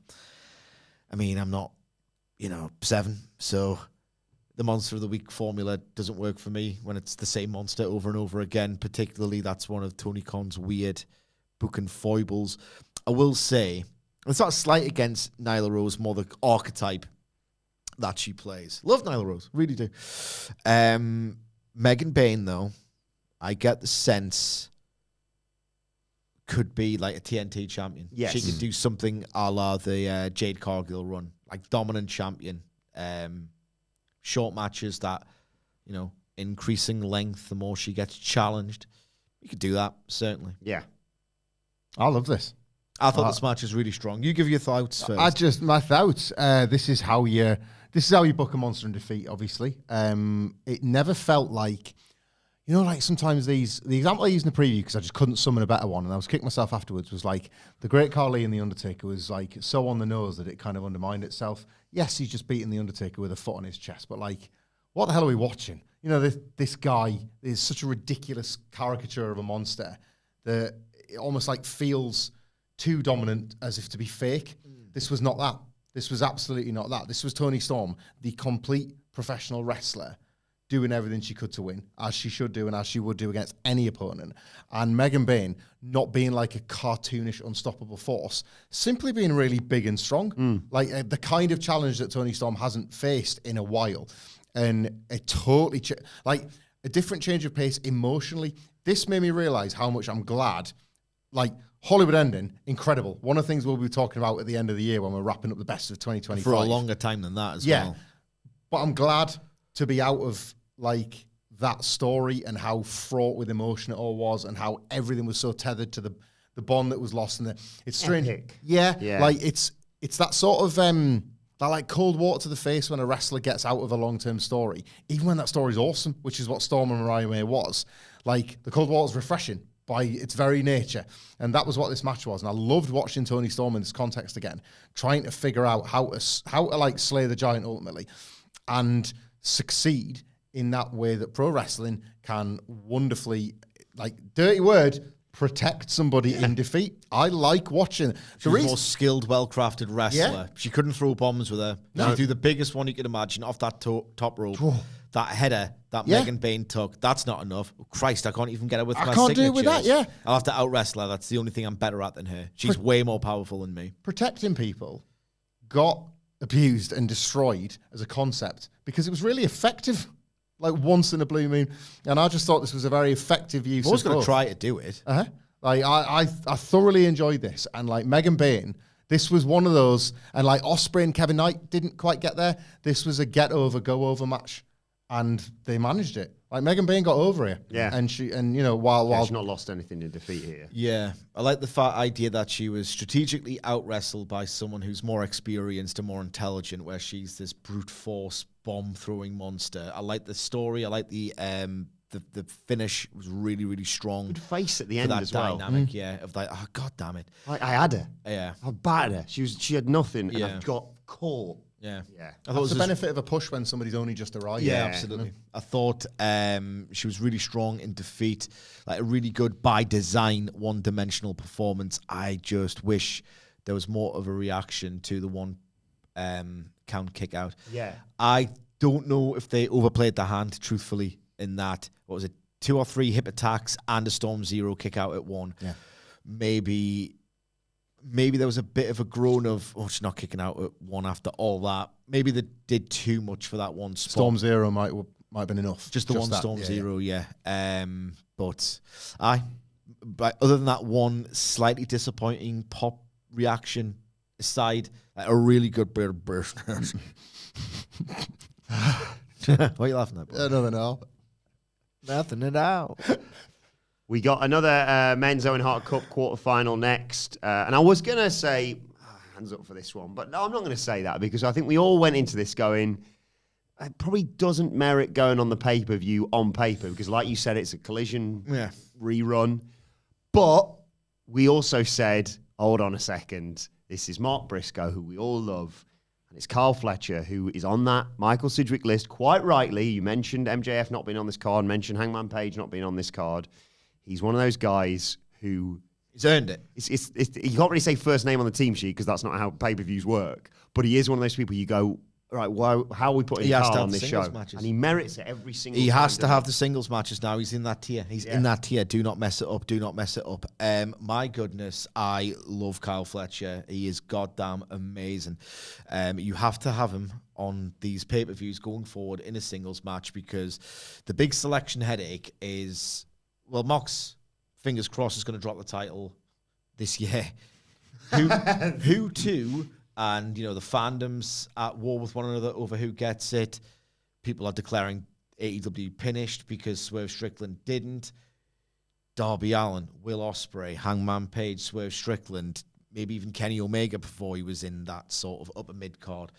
I mean, I'm not, 7. So the Monster of the Week formula doesn't work for me when it's the same monster over and over again. Particularly, that's one of Tony Khan's weird booking foibles. I will say, it's not a slight against Nyla Rose, more the archetype that she plays. Love Nyla Rose, really do. Megan Bayne, though, I get the sense could be like a TNT champion. Yes. She could do something a la the Jade Cargill run, like dominant champion. Short matches that, increasing length the more she gets challenged. You could do that, certainly. Yeah. I love this. I thought this match was really strong. You give your thoughts first. My thoughts. This is how you book a monster in defeat. Obviously, it never felt like, like sometimes the example I used in the preview because I just couldn't summon a better one, and I was kicking myself afterwards. Was like the Great Khali and the Undertaker was like so on the nose that it kind of undermined itself. Yes, he's just beating the Undertaker with a foot on his chest, but like, what the hell are we watching? This guy is such a ridiculous caricature of a monster that it almost like feels too dominant as if to be fake. This was not that. This was absolutely not that. This was Toni Storm, the complete professional wrestler, doing everything she could to win, as she should do and as she would do against any opponent. And Megan Bayne not being like a cartoonish, unstoppable force, simply being really big and strong. Like the kind of challenge that Toni Storm hasn't faced in a while. And it totally, like a different change of pace emotionally. This made me realize how much I'm glad, like, Hollywood ending, incredible. One of the things we'll be talking about at the end of the year when we're wrapping up the best of 2025. For a longer time than that as well. But I'm glad to be out of, like, that story and how fraught with emotion it all was and how everything was so tethered to the bond that was lost. And it's strange. Epic. Yeah. Yeah. Like, it's that sort of, that, like, cold water to the face when a wrestler gets out of a long-term story, even when that story's awesome, which is what Storm and Mariah May was. Like, the cold water's refreshing by its very nature. And that was what this match was. And I loved watching Toni Storm in this context again, trying to figure out how to like slay the giant ultimately and succeed in that way that pro wrestling can wonderfully, like, dirty word, protect somebody in defeat. I like watching. She's a more skilled, well-crafted wrestler. Yeah. She couldn't throw bombs with her. No. She threw the biggest one you could imagine off that top rope. That header that Megan Bayne took, that's not enough. Oh, Christ, I can't even get her with my signatures. I can't do it with that, yeah. I'll have to out-wrestle her. That's the only thing I'm better at than her. She's way more powerful than me. Protecting people got abused and destroyed as a concept because it was really effective, like once in a blue moon. And I just thought this was a very effective use of I was going to both. try to do it. Like I thoroughly enjoyed this, and like Megan Bayne, this was one of those, and like Ospreay and Kevin Knight didn't quite get there. This was a go over match, and they managed it. Like Megan Bayne got over here, and while she's not lost anything in defeat here. Yeah, I like the idea that she was strategically out-wrestled by someone who's more experienced and more intelligent, where she's this brute force bomb-throwing monster. I like the story. I like the finish was really, really strong. Good face at the for end that as well. dynamic, of like, oh, God damn it. I had her. Yeah. I battered her. She had nothing, and Yeah. I've got caught. Yeah. Yeah. I thought That's the benefit of a push when somebody's only just arrived. Yeah, Yeah. absolutely. I thought she was really strong in defeat, like a really good by design, one-dimensional performance. I just wish there was more of a reaction to the one count kick out. Yeah. I don't know if they overplayed the hand, truthfully, in that, what was it, 2 or 3 hip attacks and a Storm Zero kick out at one. Yeah. Maybe there was a bit of a groan of, oh, she's not kicking out at one after all that. Maybe they did too much for that one spot. Storm Zero might have been enough. Just the one that, Storm Zero, yeah. But other than that one slightly disappointing pop reaction aside, like a really good British. What are you laughing at? I don't know. Nothing at all. We got another Men's Owen Hart Cup quarterfinal next. And I was going to say, hands up for this one, but no, I'm not going to say that because I think we all went into this going, it probably doesn't merit going on the pay-per-view on paper because like you said, it's a Collision rerun. But we also said, hold on a second, this is Mark Briscoe, who we all love, and it's Carl Fletcher, who is on that Michael Sidgwick list, quite rightly. You mentioned MJF not being on this card, mentioned Hangman Page not being on this card. He's one of those guys who... He's earned it. You can't really say first name on the team sheet because that's not how pay-per-views work, but he is one of those people you go, right, how are we putting Carl on this show? Matches. And he merits it every single time. He has to have the singles matches now. He's in that tier. He's in that tier. Do not mess it up. Do not mess it up. My goodness, I love Kyle Fletcher. He is goddamn amazing. You have to have him on these pay-per-views going forward in a singles match because the big selection headache is, well, Mox, fingers crossed, is going to drop the title this year. Who to... And, the fandom's at war with one another over who gets it. People are declaring AEW finished because Swerve Strickland didn't. Darby Allin, Will Ospreay, Hangman Page, Swerve Strickland, maybe even Kenny Omega before he was in that sort of upper mid-card.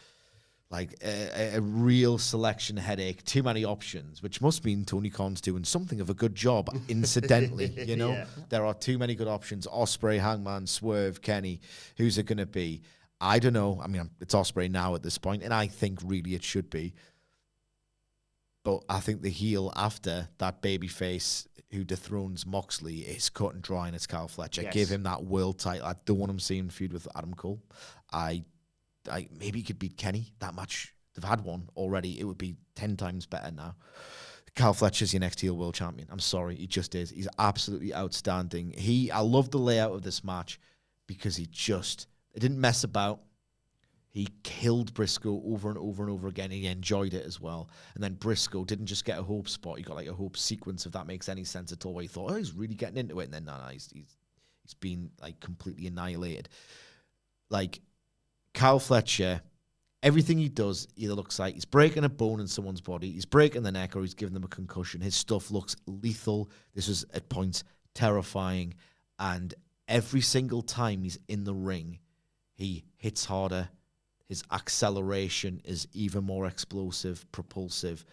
Like a real selection headache, too many options, which must mean Tony Khan's doing something of a good job, incidentally, Yeah. There are too many good options. Ospreay, Hangman, Swerve, Kenny. Who's it going to be? I don't know. I mean, it's Ospreay now at this point, and I think really it should be. But I think the heel after that babyface who dethrones Moxley is cut and dry, and it's Kyle Fletcher. Yes. Give him that world title. I don't want him seeing feud with Adam Cole. I maybe he could beat Kenny. That match, they've had one already. It would be 10 times better now. Kyle Fletcher's your next heel world champion. I'm sorry, he just is. He's absolutely outstanding. I love the layout of this match because it didn't mess about. He killed Briscoe over and over and over again. He enjoyed it as well. And then Briscoe didn't just get a hope spot. He got like a hope sequence, if that makes any sense at all, where he thought, he's really getting into it. And then, no, he's been like completely annihilated. Like, Kyle Fletcher, everything he does either looks like he's breaking a bone in someone's body, he's breaking the neck, or he's giving them a concussion. His stuff looks lethal. This is, at points, terrifying. And every single time he's in the ring, he hits harder. His acceleration is even more explosive, propulsive.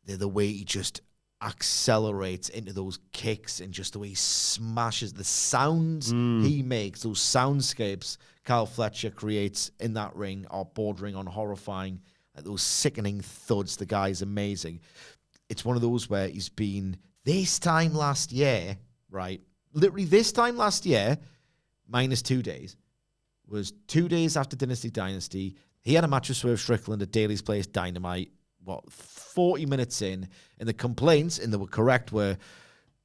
The way he just accelerates into those kicks and just the way he smashes the sounds he makes, those soundscapes Kyle Fletcher creates in that ring are bordering on horrifying. Like those sickening thuds. The guy's amazing. It's one of those where he's been this time last year, right? Literally this time last year, minus 2 days, was 2 days after Dynasty. He had a match with Swerve Strickland at Daly's Place Dynamite, 40 minutes in, and the complaints, and they were correct, were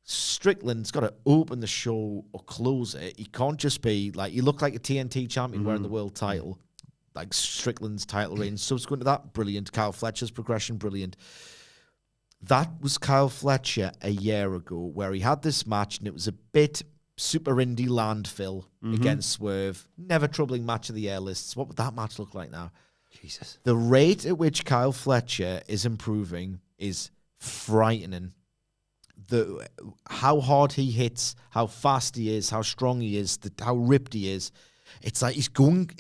Strickland's got to open the show or close it. He can't just be, like, he looked like a TNT champion wearing the world title, like Strickland's title reign. Subsequent to that, brilliant. Kyle Fletcher's progression, brilliant. That was Kyle Fletcher a year ago, where he had this match, and it was a bit super indie landfill against Swerve. Never troubling match of the year lists. What would that match look like now? Jesus. The rate at which Kyle Fletcher is improving is frightening. How hard he hits, how fast he is, how strong he is, how ripped he is. It's like he's going...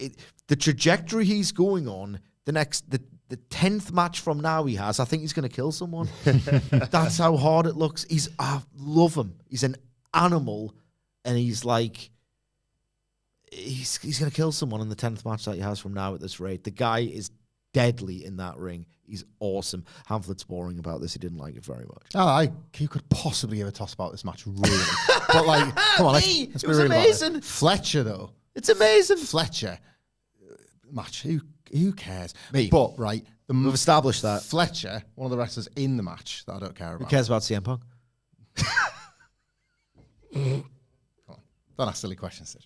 the trajectory he's going on, the 10th match from now he has, I think he's going to kill someone. That's how hard it looks. I love him. He's an animal. And he's like, he's going to kill someone in the 10th match that he has from now at this rate. The guy is deadly in that ring. He's awesome. Hamflett's boring about this. He didn't like it very much. You could possibly give a toss about this match, really. But, like, come on, let's be real amazing. about it. Fletcher, though. It's amazing. Fletcher match. Who cares? Me. But, right. We've established that. Fletcher, one of the wrestlers in the match that I don't care about. Who cares about CM Punk? Don't ask silly questions, Sid.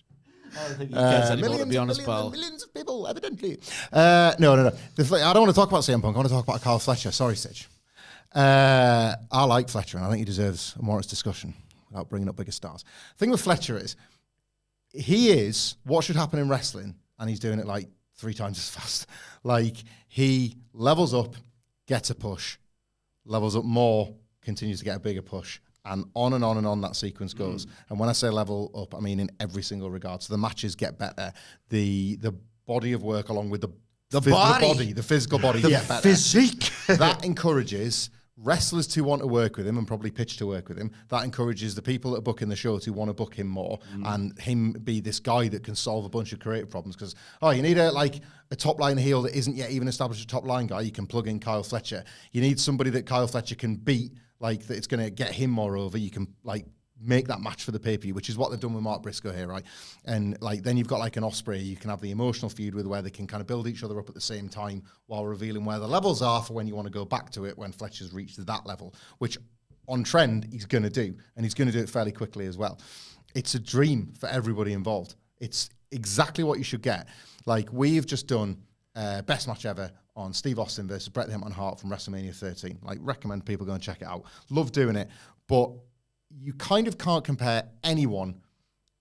I don't think he cares anymore, to be honest, pal. Millions of people, evidently. No. I don't want to talk about CM Punk. I want to talk about Kyle Fletcher. Sorry, Sid. I like Fletcher, and I think he deserves a more discussion without bringing up bigger stars. The thing with Fletcher is, he is what should happen in wrestling and he's doing it like 3 times as fast. Like, he levels up, gets a push, levels up more, continues to get a bigger push, and on and on and on that sequence goes. And when I say level up, I mean in every single regard. So the matches get better. The body of work along with the physical body get better. Physique. That encourages wrestlers to want to work with him and probably pitch to work with him. That encourages the people that are booking the show to want to book him more and him be this guy that can solve a bunch of creative problems. Because, you need a top line heel that isn't yet even established a top line guy. You can plug in Kyle Fletcher. You need somebody that Kyle Fletcher can beat, like, that it's going to get him more over. You can, like, make that match for the pay-per-view, which is what they've done with Mark Briscoe here, right? And, like, then you've got, like, an Ospreay you can have the emotional feud with, where they can kind of build each other up at the same time while revealing where the levels are for when you want to go back to it when Fletcher's reached that level, which on trend he's going to do, and he's going to do it fairly quickly as well. It's a dream for everybody involved. It's exactly what you should get. Like, we've just done best match ever on Steve Austin versus Bret the Hitman Hart from WrestleMania 13. Like, recommend people go and check it out. Love doing it, but you kind of can't compare anyone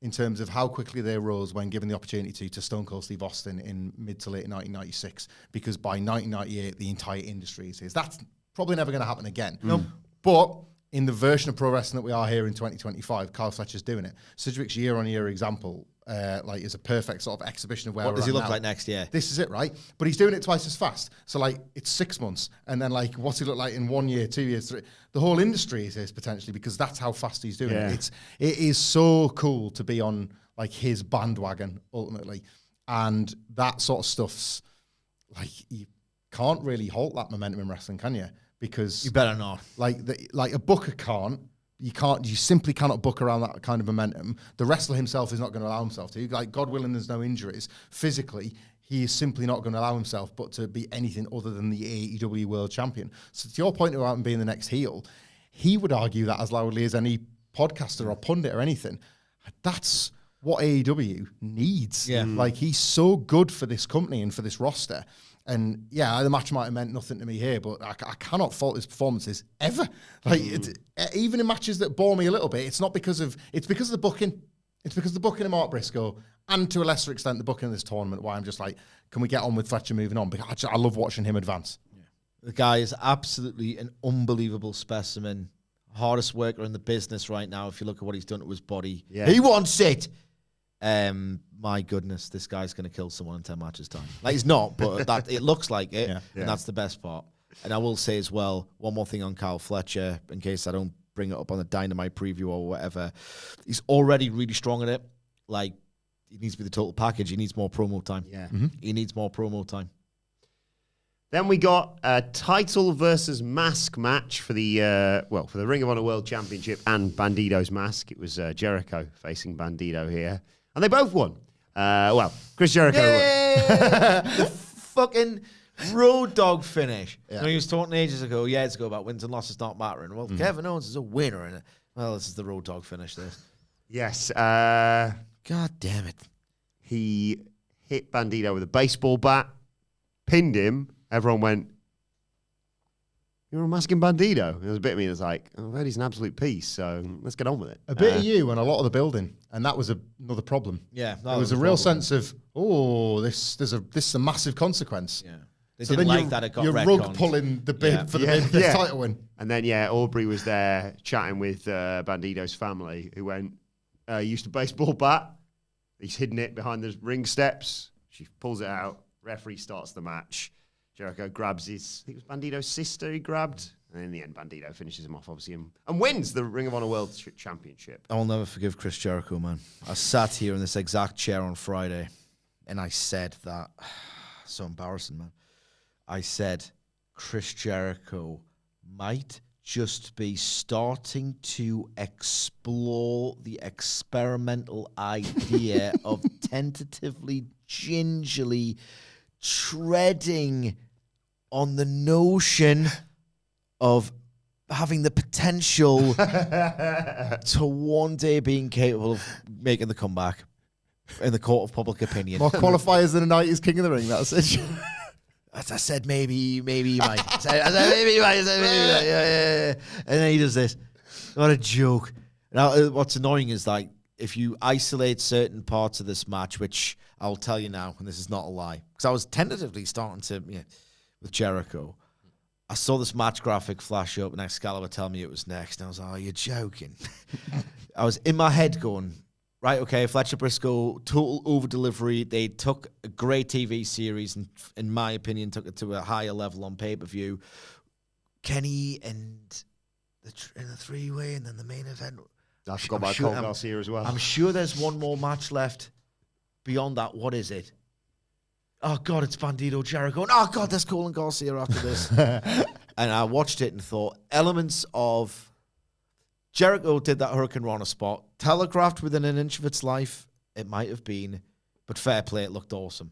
in terms of how quickly they rose when given the opportunity to Stone Cold Steve Austin in mid to late 1996, because by 1998, the entire industry is his. That's probably never going to happen again. No. But in the version of pro wrestling that we are here in 2025, Kyle Fletcher's doing it. Sidgwick's year-on-year example is a perfect sort of exhibition of where What we're does he at look now. like next year? This is it, right? But he's doing it twice as fast. So, like, it's 6 months. And then, like, what's he look like in 1 year, 2 years, 3? The whole industry is his, potentially, because that's how fast he's doing it. It is so cool to be on, like, his bandwagon, ultimately. And that sort of stuff's, like, you can't really halt that momentum in wrestling, can you? Because You better not. like a booker can't. You simply cannot book around that kind of momentum. The wrestler himself is not going to allow himself to. Like, God willing, there's no injuries. Physically, he is simply not going to allow himself but to be anything other than the AEW World Champion. So to your point about him being the next heel, he would argue that as loudly as any podcaster or pundit or anything. That's what AEW needs. Yeah. Like, he's so good for this company and for this roster. And yeah, the match might have meant nothing to me here, but I cannot fault his performances ever. Like, even in matches that bore me a little bit, it's because of the booking. It's because of the booking of Mark Briscoe, and to a lesser extent the booking of this tournament, why I'm just like, can we get on with Fletcher moving on? Because I love watching him advance. Yeah. The guy is absolutely an unbelievable specimen. Hardest worker in the business right now. If you look at what he's done to his body, he wants it. My goodness, this guy's going to kill someone in 10 matches time. Like, he's not, but that it looks like it, and that's the best part. And I will say as well, one more thing on Kyle Fletcher, in case I don't bring it up on the Dynamite preview or whatever. He's already really strong at it. Like, he needs to be the total package. He needs more promo time. Yeah. He needs more promo time. Then we got a title versus mask match for the for the Ring of Honor World Championship and Bandido's mask. It was Jericho facing Bandido here, and they both won. Chris Jericho won. The fucking road dog finish. Yeah. You know, he was talking ages ago, about wins and losses not mattering. Well, Kevin Owens is a winner in it. Well, this is the road dog finish, this. Yes. God damn it. He hit Bandido with a baseball bat, pinned him. Everyone went, "You're unmasking Bandido." There was a bit of me that's like, "I've heard he's an absolute piece, so let's get on with it." A bit of you and a lot of the building, and that was another problem. Yeah, there was a real sense of, this is a massive consequence. Yeah, they didn't like that. It got your retconned. rug pulling the bid for the title win, and then Aubrey was there chatting with Bandido's family, who went, "He used a baseball bat. He's hidden it behind the ring steps. She pulls it out. Referee starts the match." Jericho grabs I think it was Bandido's sister he grabbed. And in the end, Bandido finishes him off, obviously, and wins the Ring of Honor World Championship. I'll never forgive Chris Jericho, man. I sat here in this exact chair on Friday, and I said that. So embarrassing, man. I said Chris Jericho might just be starting to explore the experimental idea of tentatively, gingerly treading on the notion of having the potential to one day being capable of making the comeback in the court of public opinion. More qualifiers than a night is King of the Ring, that's it. As I said, maybe he might. I said, maybe he might. Yeah. And then he does this. What a joke. Now, what's annoying is, like, if you isolate certain parts of this match, which I'll tell you now, and this is not a lie, because I was tentatively starting to, with Jericho. I saw this match graphic flash up and Excalibur tell me it was next. And I was like, oh, you're joking. I was in my head going, right, okay, Fletcher Briscoe, total over-delivery. They took a great TV series and, in my opinion, took it to a higher level on pay-per-view. Kenny and in the three-way and then the main event. I forgot about Cole Garcia as well. I'm sure there's one more match left. Beyond that, what is it? Oh, God, it's Bandido, Jericho. And, oh, God, there's Cole and Garcia after this. And I watched it and thought, elements of Jericho did that Hurricane Rana spot. Telegraphed within an inch of its life. It might have been. But fair play, it looked awesome.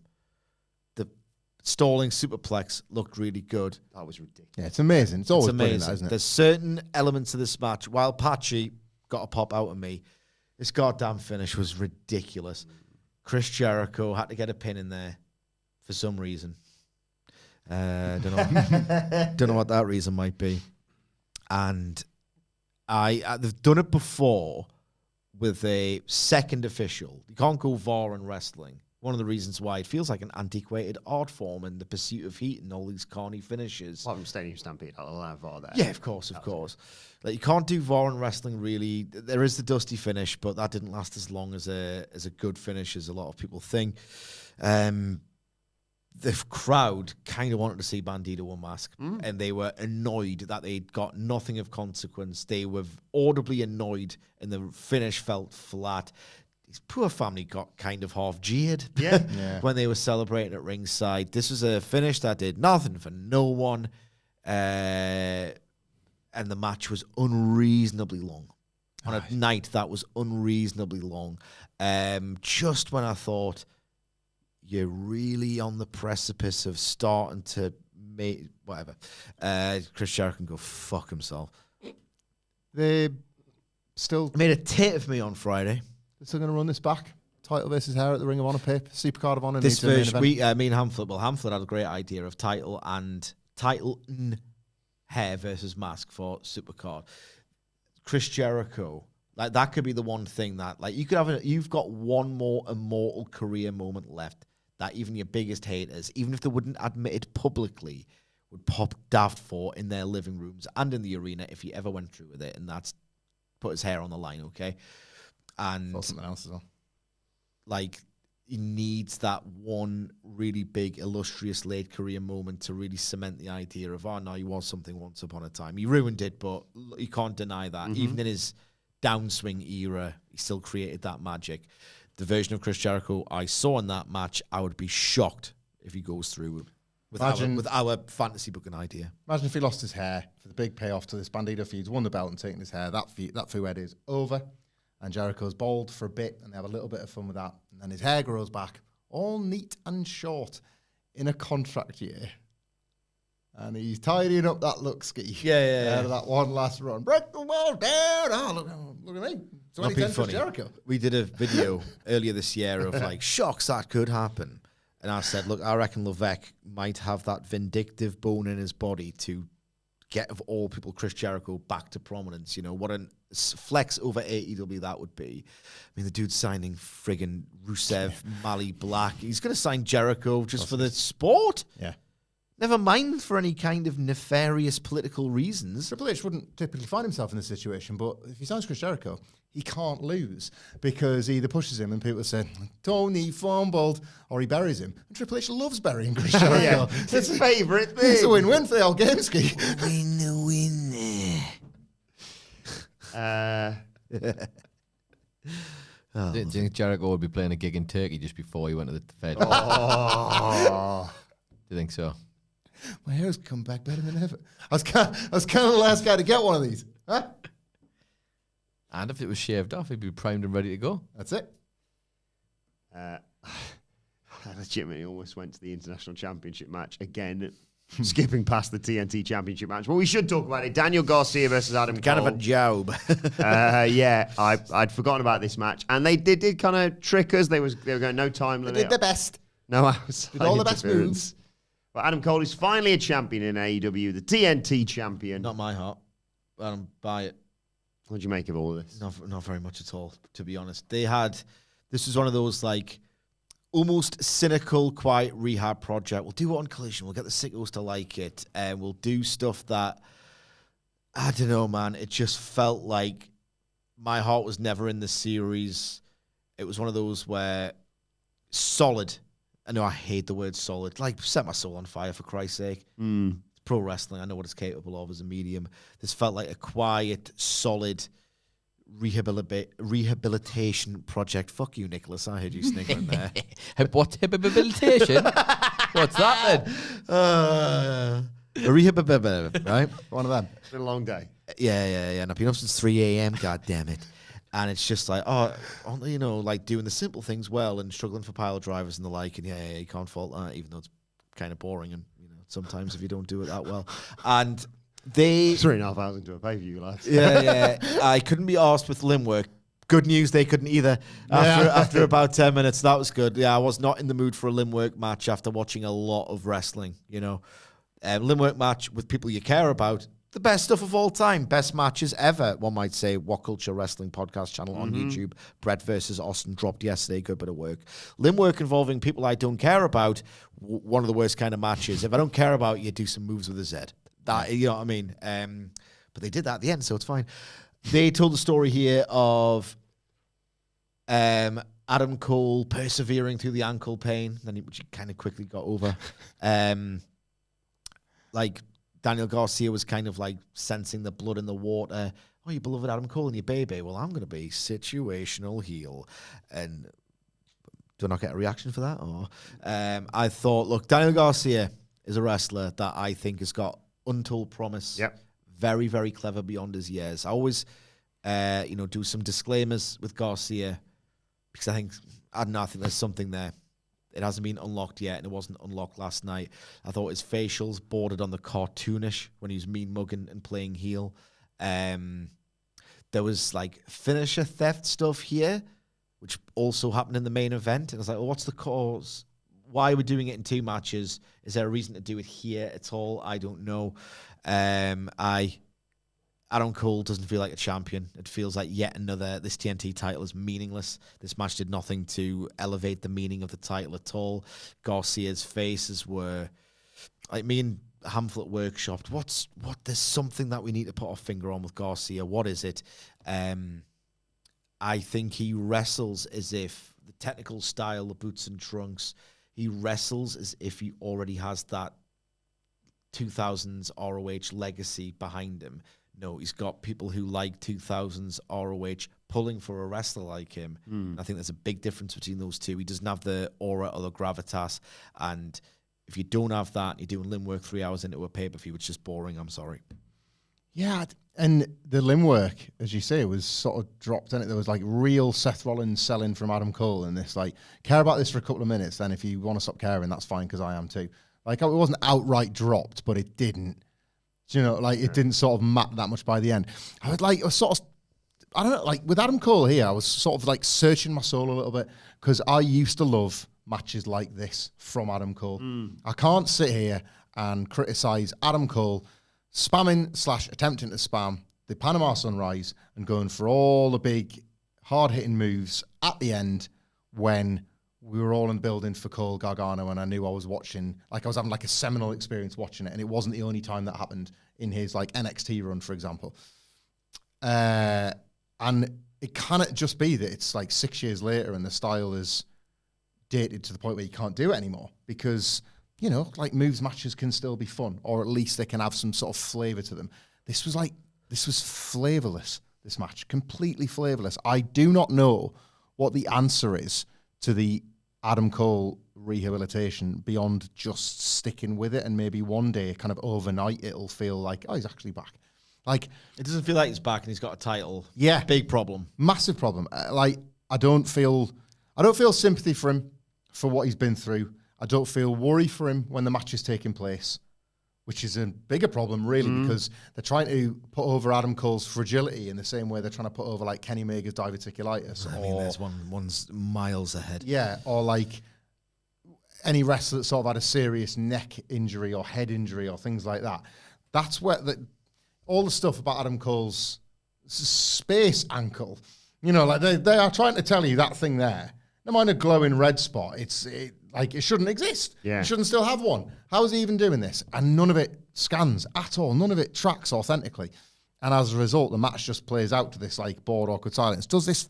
The stalling superplex looked really good. That was ridiculous. Yeah, it's amazing. It's always amazing. That, isn't it? There's certain elements of this match. While Patchy got a pop out of me, this goddamn finish was ridiculous. Chris Jericho had to get a pin in there. For some reason. Don't know what that reason might be. And they've done it before with a second official. You can't go VAR in wrestling. One of the reasons why it feels like an antiquated art form and the pursuit of heat and all these corny finishes. Well, I'm Stadium Stampede. I'll allow VAR there. Yeah, of course. Like, you can't do VAR in wrestling, really. There is the dusty finish, but that didn't last as long as a good finish as a lot of people think. The crowd kind of wanted to see Bandido unmasked, and they were annoyed that they'd got nothing of consequence. They were audibly annoyed, and the finish felt flat. His poor family got kind of half jeered when they were celebrating at ringside. This was a finish that did nothing for no one, and the match was unreasonably long. On a night that was unreasonably long. Just when I thought, you're really on the precipice of starting to make whatever. Chris Jericho can go fuck himself. They still made a tit of me on Friday. They're still going to run this back. Title versus hair at the Ring of Honor paper. Supercard of Honor. This version, me and Hamflett. Well, Hamflett had a great idea of title hair versus mask for Supercard. Chris Jericho. Like, that could be the one thing that, like, you could have. You've got one more immortal career moment left that even your biggest haters, even if they wouldn't admit it publicly, would pop daft for in their living rooms and in the arena if he ever went through with it, and that's put his hair on the line, okay? And something else as well. Like, he needs that one really big, illustrious late career moment to really cement the idea of, oh, no, he was something once upon a time. He ruined it, but you can't deny that. Even in his downswing era, he still created that magic. The version of Chris Jericho I saw in that match, I would be shocked if he goes through with our fantasy booking idea. Imagine if he lost his hair for the big payoff to this Bandido feud, won the belt and taken his hair. That feud is over, and Jericho's bald for a bit, and they have a little bit of fun with that, and then his hair grows back, all neat and short, in a contract year. And he's tidying up that look ski. Yeah. Out of that one last run. Break the wall down. Oh, look at me. 2010 Chris Jericho. We did a video earlier this year of, like, shocks that could happen. And I said, look, I reckon Levesque might have that vindictive bone in his body to get, of all people, Chris Jericho back to prominence. You know, what a flex over AEW that would be. I mean, the dude's signing friggin' Rusev, Mali Black. He's going to sign Jericho just for the sport. Yeah. Never mind for any kind of nefarious political reasons. Triple H wouldn't typically find himself in this situation, but if he signs Chris Jericho, he can't lose because he either pushes him and people say, Toni fumbled, or he buries him. And Triple H loves burying Chris Jericho. It's his favourite thing. It's a win-win for the old game ski. Win. Do you think Jericho would be playing a gig in Turkey just before he went to the Fed? Oh. Do you think so? My hair's come back better than ever. I was kind of the last guy to get one of these. Huh? And if it was shaved off, he'd be primed and ready to go. That's it. I legitimately almost went to the International Championship match again, skipping past the TNT Championship match. But we should talk about it. Daniel Garcia versus Adam Cole. Kind of a job. Yeah, I'd forgotten about this match. And they did kind of trick us. They were going no time limit. They did their best. No outside did all the best moves. But Adam Cole is finally a champion in AEW, the TNT champion. Not my heart. I don't buy it. What do you make of all of this? Not very much at all, to be honest. This was one of those like almost cynical, quiet rehab project. We'll do it on Collision. We'll get the sickos to like it, and we'll do stuff that, I don't know, man. It just felt like my heart was never in the series. It was one of those where solid. I know I hate the word solid. Like, set my soul on fire, for Christ's sake. It's pro wrestling. I know what it's capable of as a medium. This felt like a quiet, solid rehabilitation project. Fuck you, Nicholas. I heard you sniggering there. What rehabilitation? What's that then? A rehabilitation, right? One of them. It's been a long day. Yeah. And I've been up since 3 a.m. God damn it. And it's just like, like doing the simple things well and struggling for pile drivers and the like. And yeah, you can't fault that, even though it's kind of boring. And sometimes if you don't do it that well. And they 3.5 hours into a pay-per-view, lads. Yeah. I couldn't be asked with limb work. Good news, they couldn't either. After about 10 minutes, that was good. Yeah, I was not in the mood for a limb work match after watching a lot of wrestling. Limb work match with people you care about. The best stuff of all time. Best matches ever, one might say. WhatCulture Wrestling podcast channel on YouTube. Brett versus Austin dropped yesterday. Good bit of work. Limb work involving people I don't care about. One of the worst kind of matches. If I don't care about you, do some moves with a Z. That, you know what I mean? But they did that at the end, so it's fine. They told the story here of Adam Cole persevering through the ankle pain, which he kind of quickly got over. Daniel Garcia was kind of like sensing the blood in the water. Oh, your beloved Adam Cole and your baby. Well, I'm going to be situational heel. And do I not get a reaction for that? Or I thought, look, Daniel Garcia is a wrestler that I think has got untold promise. Yep. Very, very clever beyond his years. I always, do some disclaimers with Garcia because I think there's something there. It hasn't been unlocked yet, and it wasn't unlocked last night. I thought his facials bordered on the cartoonish when he was mean mugging and playing heel. There was like finisher theft stuff here, which also happened in the main event. And I was like, well, what's the cause? Why are we doing it in 2 matches? Is there a reason to do it here at all? I don't know. Adam Cole doesn't feel like a champion. It feels like yet another, this TNT title is meaningless. This match did nothing to elevate the meaning of the title at all. Garcia's faces were, like me and Hamflett workshopped, there's something that we need to put our finger on with Garcia. What is it? I think he wrestles as if the technical style, the boots and trunks, he wrestles as if he already has that 2000s ROH legacy behind him. No, he's got people who like 2000s ROH pulling for a wrestler like him. I think there's a big difference between those two. He doesn't have the aura or the gravitas. And if you don't have that, you're doing limb work 3 hours into a pay-per-view, it's just boring. I'm sorry. Yeah, and the limb work, as you say, was sort of dropped in it. There was like real Seth Rollins selling from Adam Cole and this, like, care about this for a couple of minutes, then if you want to stop caring, that's fine, because I am too. Like, it wasn't outright dropped, but it didn't. It didn't sort of map that much by the end. I don't know, like with Adam Cole here, I was sort of like searching my soul a little bit because I used to love matches like this from Adam Cole. I can't sit here and criticize Adam Cole spamming / attempting to spam the Panama Sunrise and going for all the big hard-hitting moves at the end when we were all in the building for Cole Gargano, and I knew I was watching, like I was having like a seminal experience watching it, and it wasn't the only time that happened in his like NXT run, for example. And it cannot just be that it's like 6 years later and the style is dated to the point where you can't do it anymore, because, like moves matches can still be fun, or at least they can have some sort of flavor to them. This was flavorless, this match, completely flavorless. I do not know what the answer is to the Adam Cole rehabilitation beyond just sticking with it, and maybe one day, kind of overnight, it'll feel like, oh, he's actually back. Like, it doesn't feel like he's back and he's got a title. Yeah, big problem, massive problem. I don't feel sympathy for him for what he's been through. I don't feel worry for him when the match is taking place, which is a bigger problem, really, because they're trying to put over Adam Cole's fragility in the same way they're trying to put over like Kenny Omega's diverticulitis. I mean, there's one's miles ahead. Yeah, or like any wrestler that sort of had a serious neck injury or head injury or things like that. That's where all the stuff about Adam Cole's space ankle. You know, like they are trying to tell you that thing there. No mind a glowing red spot. It shouldn't exist. Yeah. You shouldn't still have one. How is he even doing this? And none of it scans at all. None of it tracks authentically. And as a result, the match just plays out to this like bored, awkward silence. Does this?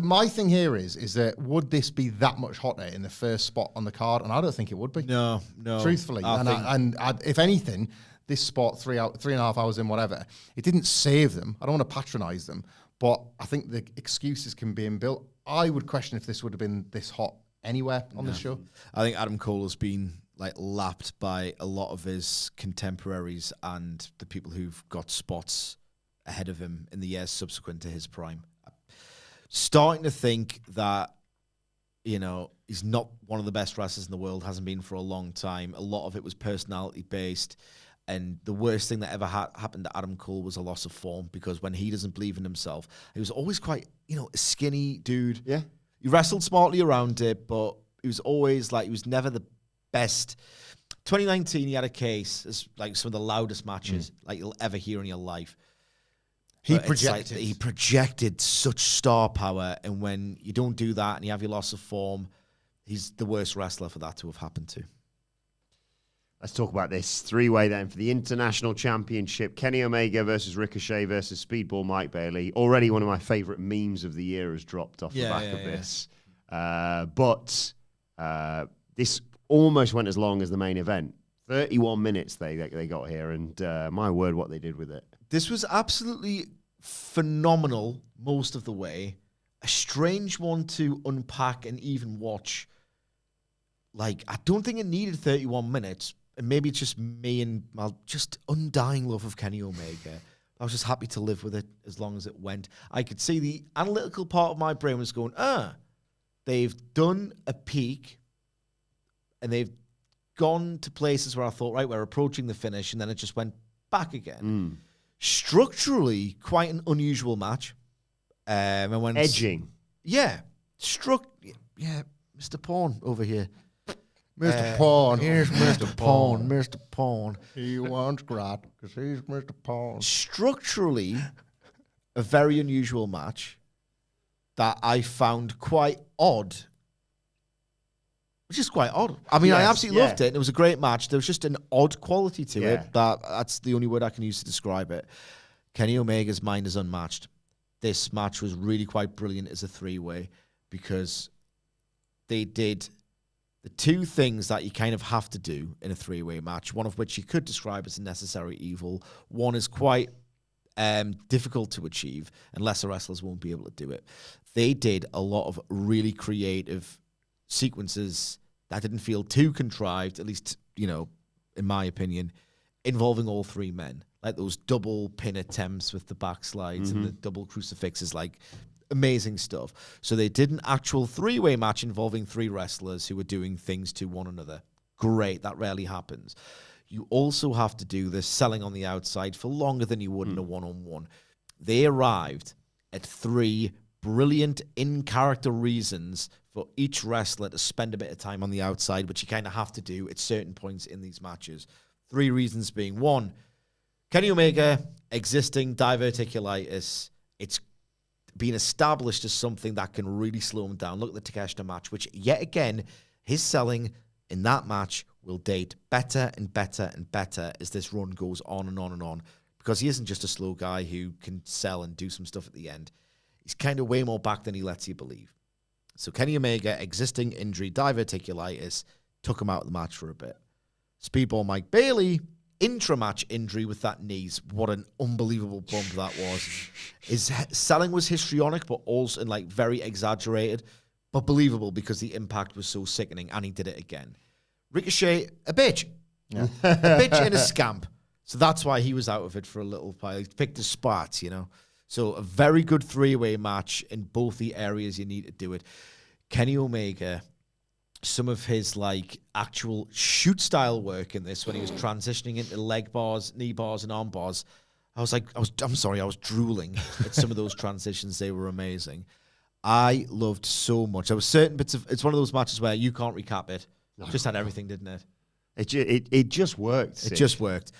My thing here is that would this be that much hotter in the first spot on the card? And I don't think it would be. No. Truthfully, if anything, this spot 3.5 hours in, whatever, it didn't save them. I don't want to patronise them, but I think the excuses can be inbuilt. I would question if this would have been this hot anywhere on the show. I think Adam Cole has been like lapped by a lot of his contemporaries and the people who've got spots ahead of him in the years subsequent to his prime. Starting to think that, you know, he's not one of the best wrestlers in the world, hasn't been for a long time. A lot of it was personality based. And the worst thing that ever happened to Adam Cole was a loss of form, because when he doesn't believe in himself, he was always quite, you know, a skinny dude. Yeah. He wrestled smartly around it, but he was always like, he was never the best. 2019, he had a case as like some of the loudest matches like you'll ever hear in your life. He projected such star power, and when you don't do that and you have your loss of form, he's the worst wrestler for that to have happened to. Let's talk about this three-way then for the International Championship. Kenny Omega versus Ricochet versus Speedball Mike Bailey. Already one of my favorite memes of the year has dropped off the back of this. But this almost went as long as the main event. 31 minutes they got here, and my word, what they did with it. This was absolutely phenomenal most of the way. A strange one to unpack and even watch. Like, I don't think it needed 31 minutes. And maybe it's just me and my just undying love of Kenny Omega. I was just happy to live with it as long as it went. I could see the analytical part of my brain was going, they've done a peak and they've gone to places where I thought, right, we're approaching the finish, and then it just went back again. Structurally, quite an unusual match. And when Edging. Yeah. Mr. Pawn over here. Mr. Pawn. Here's Mr. Pawn. Mr. Pawn. He wants grat because he's Mr. Pawn. Structurally, a very unusual match that I found quite odd. Which is quite odd. I mean, I absolutely loved it. And it was a great match. There was just an odd quality to it. That's the only word I can use to describe it. Kenny Omega's mind is unmatched. This match was really quite brilliant as a three-way, because they did the two things that you kind of have to do in a three-way match, one of which you could describe as a necessary evil. One is quite difficult to achieve, and lesser wrestlers won't be able to do it. They did a lot of really creative sequences that didn't feel too contrived, at least, you know, in my opinion, involving all three men. Like those double pin attempts with the backslides and the double crucifixes, like amazing stuff. So they did an actual three-way match involving three wrestlers who were doing things to one another. Great, that rarely happens. You also have to do this selling on the outside for longer than you would in a one-on-one. They arrived at three brilliant in-character reasons for each wrestler to spend a bit of time on the outside, which you kind of have to do at certain points in these matches. Three reasons being: one, Kenny Omega, existing diverticulitis. It's been established as something that can really slow him down. Look at the Takeshita match, which yet again, his selling in that match will date better and better and better as this run goes on and on and on, because he isn't just a slow guy who can sell and do some stuff at the end. He's kind of way more back than he lets you believe. So Kenny Omega, existing injury, diverticulitis, took him out of the match for a bit. Speedball Mike Bailey, intra-match injury with that knees. What an unbelievable bump that was. His selling was histrionic, but also like very exaggerated, but believable because the impact was so sickening, and he did it again. Ricochet, a bitch. Yeah. A bitch and a scamp. So that's why he was out of it for a little while. He picked his spots, you know. So a very good three-way match in both the areas you need to do it. Kenny Omega, some of his like actual shoot style work in this when he was transitioning into leg bars, knee bars, and arm bars. I was drooling at some of those transitions. They were amazing. I loved so much. There were certain bits of, it's one of those matches where you can't recap it. No. Just had everything, didn't it? It just worked. It just worked.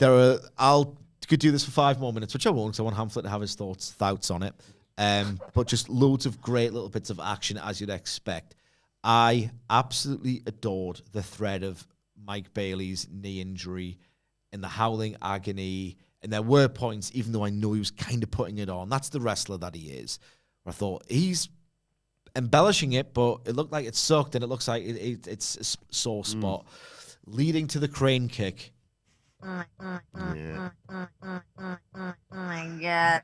I'll could do this for 5 more minutes, which I won't, because I want Hamflett to have his thoughts on it. But just loads of great little bits of action, as you'd expect. I absolutely adored the thread of Mike Bailey's knee injury and the howling agony. And there were points, even though I know he was kind of putting it on, that's the wrestler that he is, where I thought he's embellishing it, but it looked like it sucked, and it looks like it's a sore spot, leading to the crane kick. Oh my God.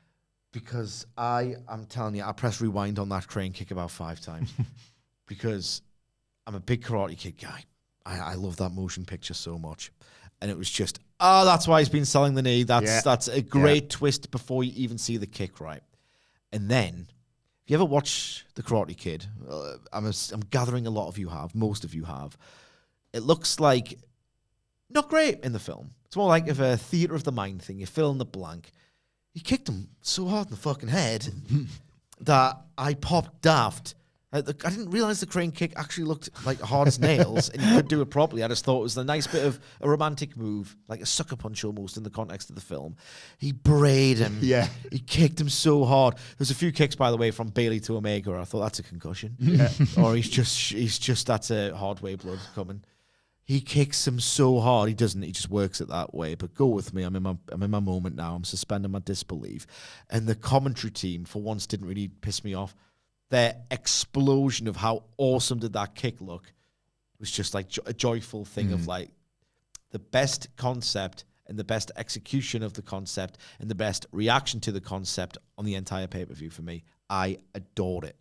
Because I'm telling you, I pressed rewind on that crane kick about 5 times. Because I'm a big Karate Kid guy. I love that motion picture so much. And it was just, that's why he's been selling the knee. That's a great twist before you even see the kick, right? And then, if you ever watch The Karate Kid, I'm gathering a lot of you have, most of you have, it looks like not great in the film. It's more like a theater of the mind thing. You fill in the blank. He kicked him so hard in the fucking head that I popped daft. I didn't realize the crane kick actually looked like hard as nails, and you could do it properly. I just thought it was a nice bit of a romantic move, like a sucker punch almost in the context of the film. He brayed him. Yeah. He kicked him so hard. There's a few kicks, by the way, from Bailey to Omega. I thought that's a concussion. Yeah. Or he's just that's a hard way blood coming. He kicks him so hard. He doesn't. He just works it that way. But go with me. I'm in my moment now. I'm suspending my disbelief. And the commentary team, for once, didn't really piss me off. Their explosion of how awesome did that kick look was just like a joyful thing of like the best concept and the best execution of the concept and the best reaction to the concept on the entire pay-per-view for me. I adored it.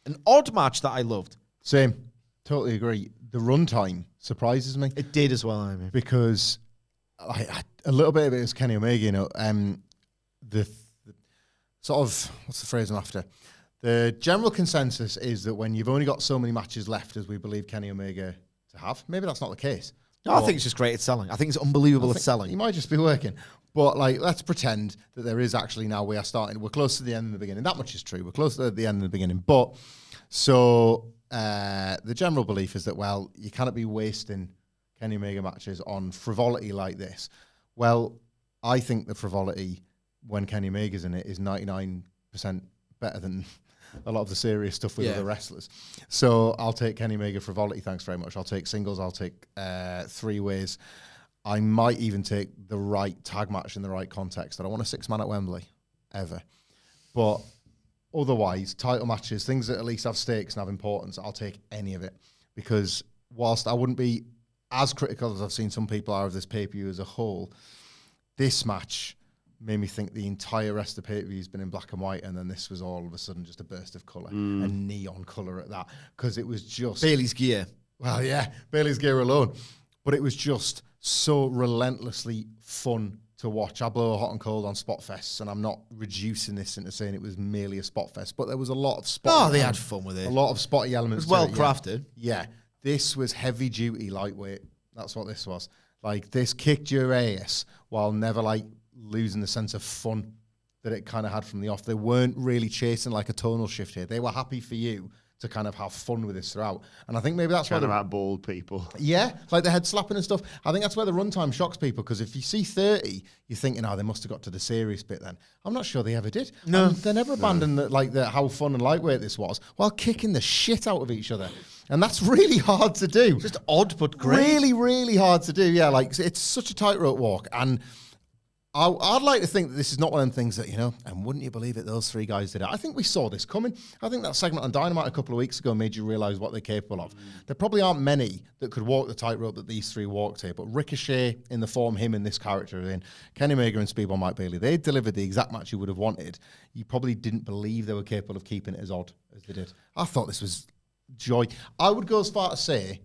An odd match that I loved. Same. Totally agree. The runtime surprises me. It did as well, I mean. Because a little bit of it is Kenny Omega, you know. The sort of, what's the phrase I'm after? The general consensus is that when you've only got so many matches left as we believe Kenny Omega to have, maybe that's not the case. No, I think it's just great at selling. I think it's unbelievable at selling. He might just be working. But like, let's pretend that there is actually now we're close to the end and the beginning. That much is true. We're close to the end and the beginning. But so the general belief is that, well, you cannot be wasting Kenny Omega matches on frivolity like this. Well, I think the frivolity when Kenny Omega's in it is 99% better than a lot of the serious stuff with other wrestlers. So I'll take Kenny Omega frivolity, thanks very much. I'll take singles, I'll take 3-ways. I might even take the right tag match in the right context. I don't want a 6-man at Wembley, ever. But otherwise, title matches, things that at least have stakes and have importance, I'll take any of it. Because whilst I wouldn't be as critical as I've seen some people are of this pay-per-view as a whole, this match made me think the entire rest of the pay-per-view has been in black and white, and then this was all of a sudden just a burst of colour, and neon colour at that, because it was just... Bailey's gear. Well, yeah, Bailey's gear alone. But it was just so relentlessly fun to watch. I blow hot and cold on spot fests, and I'm not reducing this into saying it was merely a spot fest, but there was a lot of spot. Oh, they had fun with it. A lot of spotty elements. It was well to it, crafted. Yeah. This was heavy duty lightweight. That's what this was. Like, this kicked your ass while never like losing the sense of fun that it kind of had from the off. They weren't really chasing like a tonal shift here. They were happy for you to kind of have fun with this throughout. And I think maybe that's why about bald people. Yeah, like the head slapping and stuff. I think that's where the runtime shocks people, because if you see 30, you're thinking, they must have got to the serious bit then. I'm not sure they ever did. No. They never abandoned how fun and lightweight this was while kicking the shit out of each other. And that's really hard to do. Just odd, but great. Really, really hard to do. Yeah, like it's such a tightrope walk. And I'd like to think that this is not one of them things that, and wouldn't you believe it, those 3 guys did it. I think we saw this coming. I think that segment on Dynamite a couple of weeks ago made you realise what they're capable of. There probably aren't many that could walk the tightrope that these 3 walked here, but Ricochet, in the form him and this character in, Kenny Omega and Speedball Mike Bailey, they delivered the exact match you would have wanted. You probably didn't believe they were capable of keeping it as odd as they did. I thought this was joy. I would go as far to say,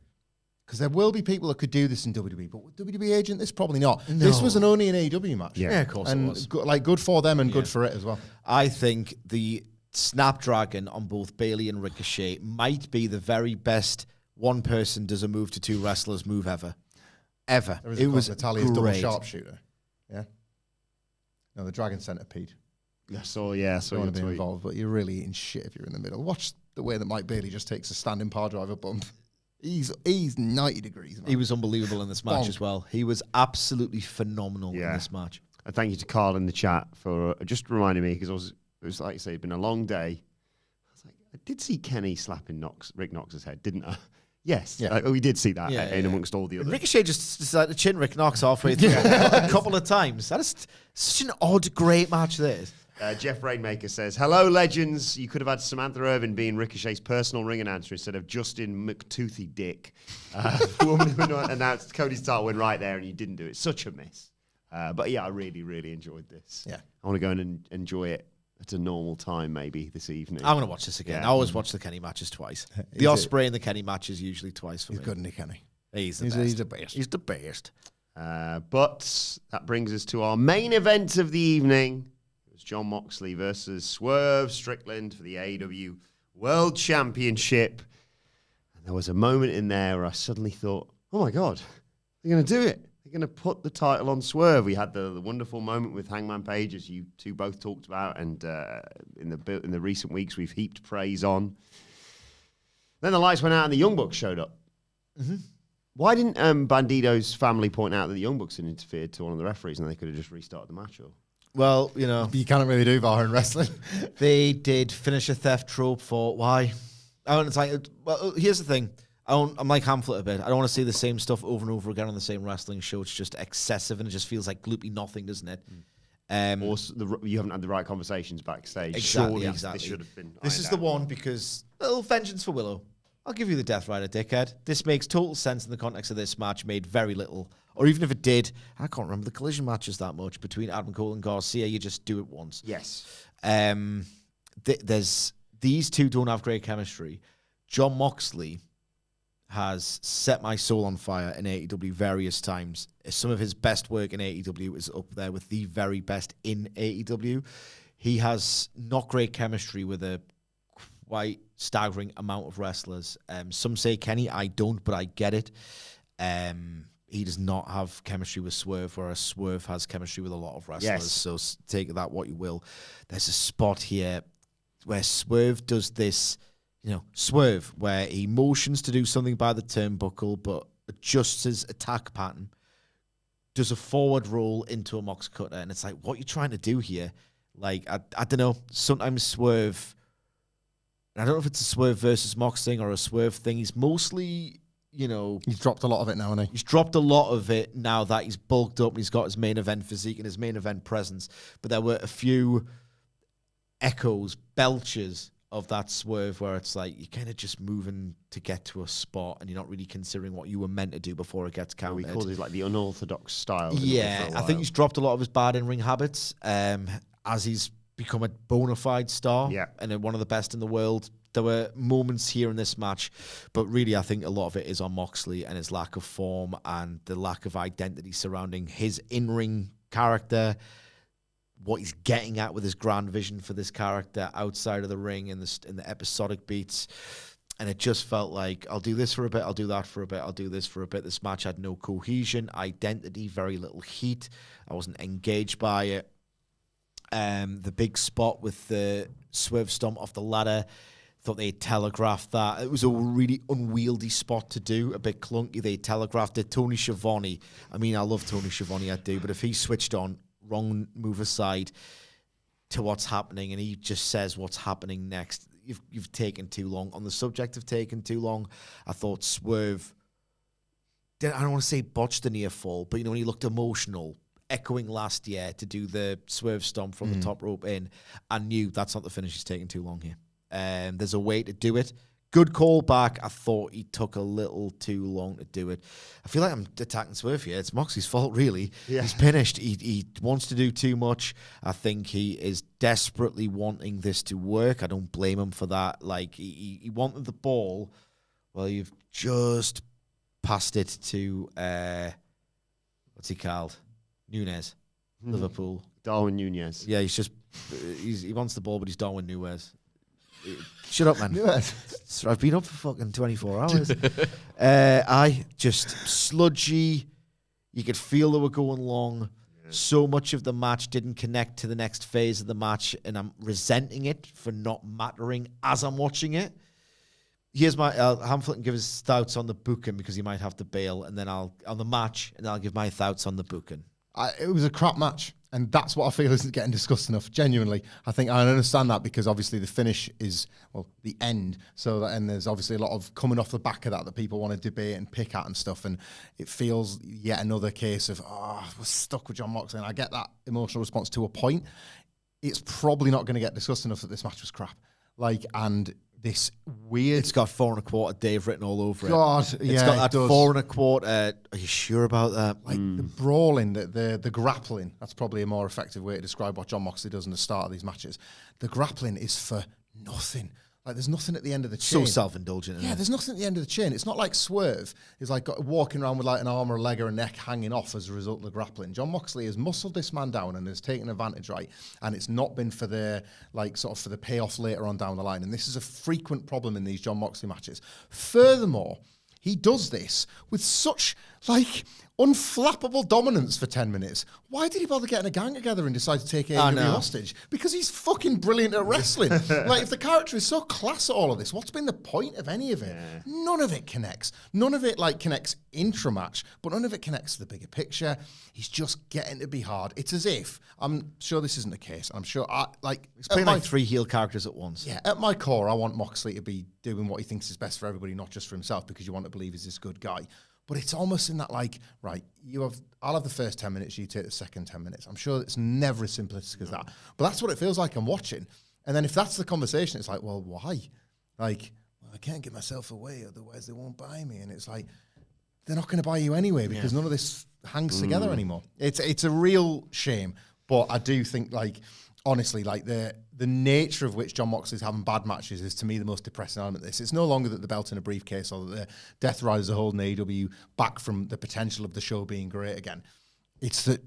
because there will be people that could do this in WWE, but with WWE agent, this probably not. No. This was only an AEW match. Yeah, of course and it was. Good for them and good for it as well. I think the Snapdragon on both Bailey and Ricochet might be the very best one person does a move to 2 wrestlers move ever. Ever. It was Natalia's double sharpshooter. Yeah. No, the Dragon Centipede. So you want to be involved, but you're really eating shit if you're in the middle. Watch the way that Mike Bailey just takes a standing power driver bump. He's 90 degrees, man. He was unbelievable in this match as well. He was absolutely phenomenal in this match. thank you to Carl in the chat for just reminding me, because it was like you say, it's been a long day. I was like, I did see Kenny slapping Rick Knox's head, didn't I? Yes. Yeah. We did see that in amongst all the others. Ricochet just decided to chin Rick Knox halfway through a couple of times. That is such an odd, great match there. Jeff Rainmaker says, hello, legends. You could have had Samantha Irvin being Ricochet's personal ring announcer instead of Justin McToothy Dick. The woman who announced Cody's title win right there, and you didn't do it. Such a miss. But yeah, I really, really enjoyed this. Yeah. I want to go and enjoy it at a normal time, maybe this evening. I'm going to watch this again. Yeah. I always watch the Kenny matches twice. The Ospreay and the Kenny matches usually twice for me. He's good, isn't he, Kenny? He's the best. He's the best. But that brings us to our main event of the evening. It was Jon Moxley versus Swerve Strickland for the AEW World Championship. And there was a moment in there where I suddenly thought, oh my God, they're going to do it. They're going to put the title on Swerve. We had the wonderful moment with Hangman Page, as you two both talked about, and in the recent weeks we've heaped praise on. Then the lights went out and the Young Bucks showed up. Mm-hmm. Why didn't Bandido's family point out that the Young Bucks had interfered to one of the referees and they could have just restarted the match? Or? Well, you know. You can't really do VAR in wrestling. They did finish a theft trope for why? It's like, well, here's the thing. I'm like Hamflett a bit. I don't want to see the same stuff over and over again on the same wrestling show. It's just excessive and it just feels like gloopy nothing, doesn't it? Or you haven't had the right conversations backstage. Exactly, Surely exactly. this should have been. This is the one because little vengeance for Willow. I'll give you the Death Rider, dickhead. This makes total sense in the context of this match. Made very little, or even if it did, I can't remember the collision matches that much between Adam Cole and Garcia. You just do it once. Yes. There's these two don't have great chemistry. Jon Moxley has set my soul on fire in AEW various times. Some of his best work in AEW is up there with the very best in AEW. He has not great chemistry with a quite staggering amount of wrestlers. Some say Kenny, I don't, but I get it. He does not have chemistry with Swerve, whereas Swerve has chemistry with a lot of wrestlers. Yes. So take that what you will. There's a spot here where Swerve does this, Swerve, where he motions to do something by the turnbuckle, but adjusts his attack pattern, does a forward roll into a Mox cutter, and it's like, what are you trying to do here? Like, I don't know. Sometimes Swerve, and I don't know if it's a Swerve versus Mox thing or a Swerve thing. He's mostly, He's dropped a lot of it now, hasn't he? He's dropped a lot of it now that he's bulked up and he's got his main event physique and his main event presence. But there were a few echoes, belches of that Swerve where it's like you're kind of just moving to get to a spot and you're not really considering what you were meant to do before it gets counted. We call this like the unorthodox style. Yeah, I think he's dropped a lot of his bad in-ring habits as he's become a bona fide star and one of the best in the world. There were moments here in this match, but really I think a lot of it is on Moxley and his lack of form and the lack of identity surrounding his in-ring character, what he's getting at with his grand vision for this character outside of the ring in the episodic beats. And it just felt like, I'll do this for a bit, I'll do that for a bit, I'll do this for a bit. This match had no cohesion, identity, very little heat. I wasn't engaged by it. The big spot with the Swerve stomp off the ladder, thought they telegraphed that. It was a really unwieldy spot to do, a bit clunky. They telegraphed it. Tony Schiavone, I mean, I love Tony Schiavone, I do, but if he switched on, wrong move aside to what's happening, and he just says what's happening next, you've taken too long. On the subject of taking too long, I thought Swerve, I don't want to say botched the near fall, but when he looked emotional, echoing last year to do the Swerve stomp from the top rope in, I knew that's not the finish. He's taking too long here. There's a way to do it. Good call back. I thought he took a little too long to do it. I feel like I'm attacking Swerve here. It's Moxley's fault, really. Yeah. He's finished. He wants to do too much. I think he is desperately wanting this to work. I don't blame him for that. Like, he wanted the ball. Well, you've just passed it to, what's he called? Nunez, Liverpool. Darwin Nunez. Yeah, he wants the ball, but he's Darwin Nunez. Shut up, man. I've been up for fucking 24 hours. I just sludgy. You could feel they were going long. Yeah. So much of the match didn't connect to the next phase of the match, and I'm resenting it for not mattering as I'm watching it. Here's my Hamflett can give his thoughts on the booking because he might have to bail, and then I'll give my thoughts on the booking. It was a crap match. And that's what I feel isn't getting discussed enough, genuinely. I think I understand that because obviously the finish is, well, the end. And there's obviously a lot of coming off the back of that people want to debate and pick at and stuff. And it feels yet another case of, we're stuck with Jon Moxley. And I get that emotional response to a point. It's probably not going to get discussed enough that this match was crap. And this weird... It's got 4 1/4 Dave written all over God, it. yeah, it's got that it does. 4 1/4. Are you sure about that? The brawling, the grappling, that's probably a more effective way to describe what Jon Moxley does in the start of these matches. The grappling is for nothing. There's nothing at the end of the chain. So self-indulgent. Yeah, there's nothing at the end of the chain. It's not like Swerve is walking around with an arm or a leg or a neck hanging off as a result of the grappling. Jon Moxley has muscled this man down and has taken advantage, right? And it's not been for the for the payoff later on down the line. And this is a frequent problem in these Jon Moxley matches. Furthermore, he does this with such unflappable dominance for 10 minutes. Why did he bother getting a gang together and decide to take AEW hostage? Because he's fucking brilliant at wrestling. If the character is so class at all of this, what's been the point of any of it? Yeah. None of it connects. None of it connects intra-match, but none of it connects to the bigger picture. He's just getting to be hard. It's as if, I'm sure this isn't the case. I'm sure he's playing 3 heel characters at once. Yeah, at my core, I want Moxley to be doing what he thinks is best for everybody, not just for himself, because you want to believe he's this good guy. But it's almost in that right, I'll have the first 10 minutes, you take the second 10 minutes. I'm sure it's never as simplistic as that. But that's what it feels like I'm watching. And then if that's the conversation, it's well, why? I can't get myself away, otherwise they won't buy me. And it's they're not going to buy you anyway because none of this hangs together anymore. It's a real shame. But I do think, honestly, the nature of which Jon Moxley's having bad matches is, to me, the most depressing element of this. It's no longer that the belt's in a briefcase or that the Death Riders are holding AEW back from the potential of the show being great again. It's that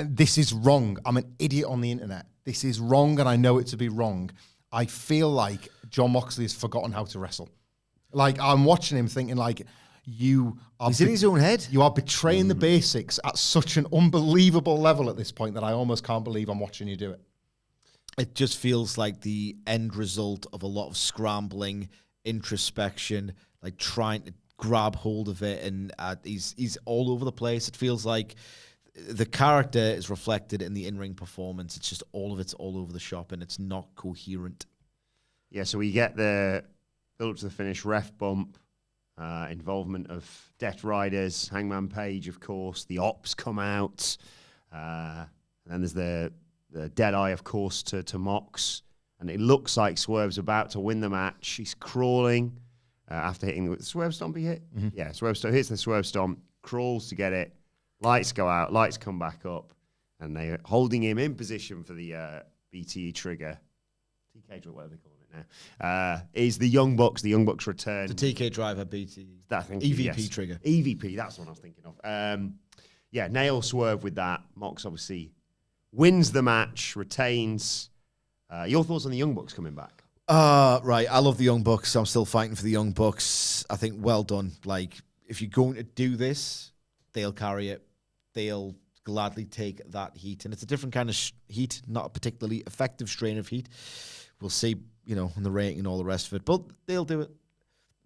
this is wrong. I'm an idiot on the internet. This is wrong, and I know it to be wrong. I feel like Jon Moxley has forgotten how to wrestle. I'm watching him thinking, he's in his own head. You are betraying the basics at such an unbelievable level at this point that I almost can't believe I'm watching you do it. It just feels like the end result of a lot of scrambling, introspection, trying to grab hold of it, and he's all over the place. It feels like the character is reflected in the in-ring performance. It's just all of it's all over the shop, and it's not coherent. Yeah, so we get the build up to the finish, ref bump, involvement of Death Riders, Hangman Page, of course. The Ops come out. And then there's the dead eye, of course, to Mox. And it looks like Swerve's about to win the match. He's crawling after hitting the Swerve Stomp he hit? Mm-hmm. Yeah, Swerve Stomp hits the Swerve Stomp, crawls to get it. Lights go out, lights come back up. And they're holding him in position for the BTE trigger. TK, whatever they call it now. Is the Young Bucks. The Young Bucks return. The TK driver BTE. EVP trigger. EVP, that's what I was thinking of. Nail Swerve with that. Mox obviously wins the match, retains. Your thoughts on the Young Bucks coming back? Right. I love the Young Bucks. I'm still fighting for the Young Bucks. I think well done. If you're going to do this, they'll carry it. They'll gladly take that heat. And it's a different kind of heat, not a particularly effective strain of heat. We'll see, in the rating and all the rest of it. But they'll do it.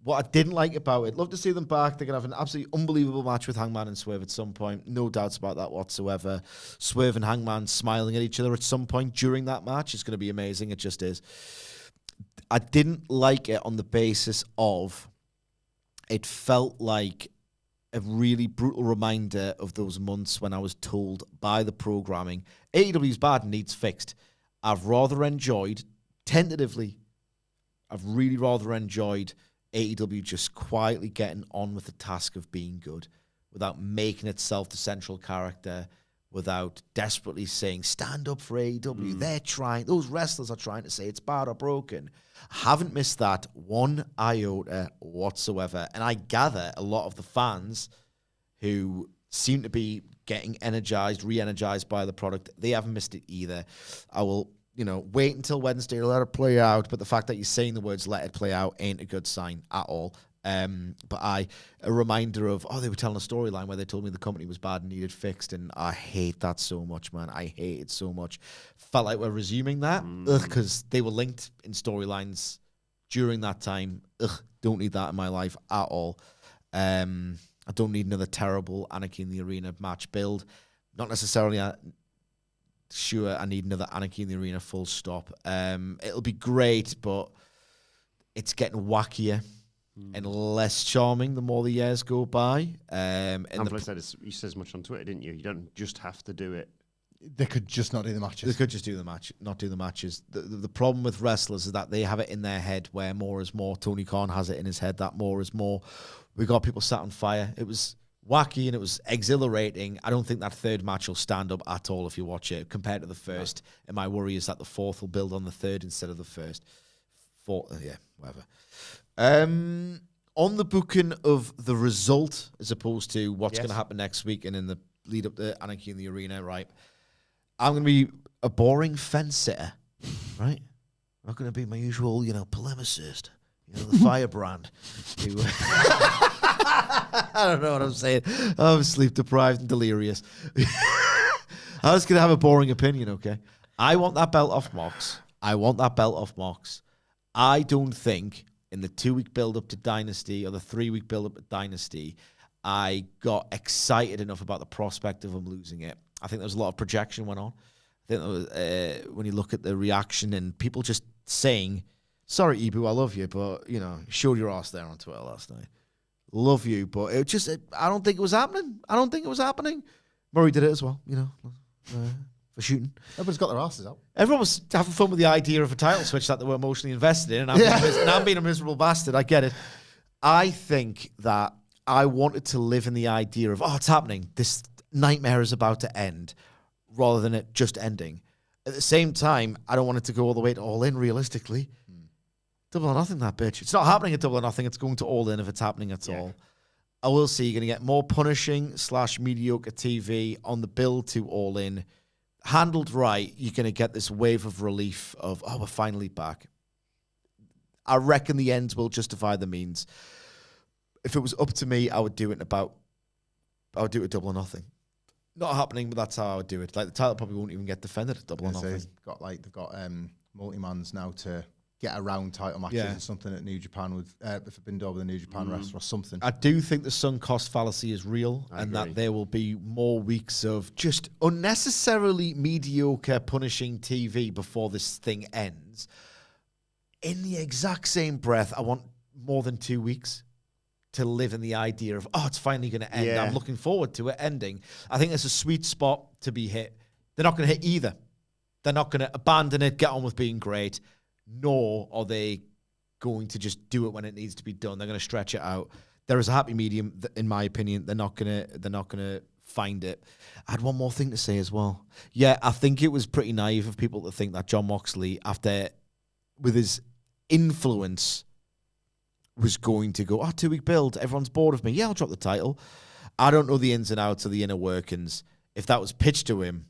What I didn't like about it, love to see them back. They're going to have an absolutely unbelievable match with Hangman and Swerve at some point. No doubts about that whatsoever. Swerve and Hangman smiling at each other at some point during that match is going to be amazing. It just is. I didn't like it on the basis of it felt like a really brutal reminder of those months when I was told by the programming, AEW's bad and needs fixed. I've rather enjoyed, tentatively, I've really rather enjoyed AEW just quietly getting on with the task of being good without making itself the central character, without desperately saying, stand up for AEW. They're trying, those wrestlers are trying to say it's bad or broken. I haven't missed that one iota whatsoever. And I gather a lot of the fans who seem to be getting energized, re-energized by the product, they haven't missed it either. I will, wait until Wednesday to let it play out. But the fact that you're saying the words "let it play out" ain't a good sign at all. But a reminder of, they were telling a storyline where they told me the company was bad and needed fixed, and I hate that so much, man. I hate it so much. Felt like we're resuming that because they were linked in storylines during that time. Don't need that in my life at all. I don't need another terrible Anarchy in the Arena match build. Not necessarily sure, I need another Anarchy in the Arena, full stop. It'll be great, but it's getting wackier and less charming the more the years go by. Hamflett you said as much on Twitter, didn't you? You don't just have to do it. They could just not do the matches. They could just do the match, not do the matches. The problem with wrestlers is that they have it in their head where more is more. Tony Khan has it in his head that more is more. We got people sat on fire. It was wacky and it was exhilarating. I don't think that third match will stand up at all if you watch it compared to the first. And my worry is that the fourth will build on the third instead of the first. Whatever. On the booking of the result as opposed to what's going to happen next week and in the lead up to Anarchy in the Arena, right? I'm going to be a boring fence sitter, right? I'm not going to be my usual, polemicist, the firebrand. I don't know what I'm saying. I'm sleep deprived and delirious. I'm just going to have a boring opinion, okay? I want that belt off Mox. I don't think in the 2-week build-up to Dynasty or the 3-week build-up to Dynasty, I got excited enough about the prospect of him losing it. I think there was a lot of projection went on. I think there was, when you look at the reaction and people just saying, sorry, Ibu, I love you, but, showed your ass there on Twitter last night. Love you, but I don't think it was happening. Murray did it as well, for shooting. Everybody's got their asses out. Everyone was having fun with the idea of a title switch that they were emotionally invested in, and I'm being a miserable bastard. I get it. I think that I wanted to live in the idea of, it's happening. This nightmare is about to end, rather than it just ending. At the same time, I don't want it to go all the way to All In, realistically. Double or Nothing, that bitch. It's not happening at Double or Nothing. It's going to All In if it's happening at all. I will see you're going to get more punishing / mediocre TV on the build to All In. Handled right, you're going to get this wave of relief of, we're finally back. I reckon the ends will justify the means. If it was up to me, I would do it at Double or Nothing. Not happening, but that's how I would do it. Like, the title probably won't even get defended at Double or Nothing. They've got multi-mans now to get around title matches and something at New Japan with Bandido with a New Japan wrestler or something. I do think the sunk cost fallacy is real, and that there will be more weeks of just unnecessarily mediocre punishing TV before this thing ends. In the exact same breath, I want more than 2 weeks to live in the idea of, it's finally going to end. I'm looking forward to it ending. I think there's a sweet spot to be hit. They're not going to hit either. They're not going to abandon it, get on with being great, nor are they going to just do it when it needs to be done. They're going to stretch it out. There is a happy medium, in my opinion. They're not going to find it. I had one more thing to say as well. Yeah, I think it was pretty naive of people to think that Jon Moxley, with his influence, was going to go, 2-week build, everyone's bored of me. Yeah, I'll drop the title. I don't know the ins and outs of the inner workings. If that was pitched to him,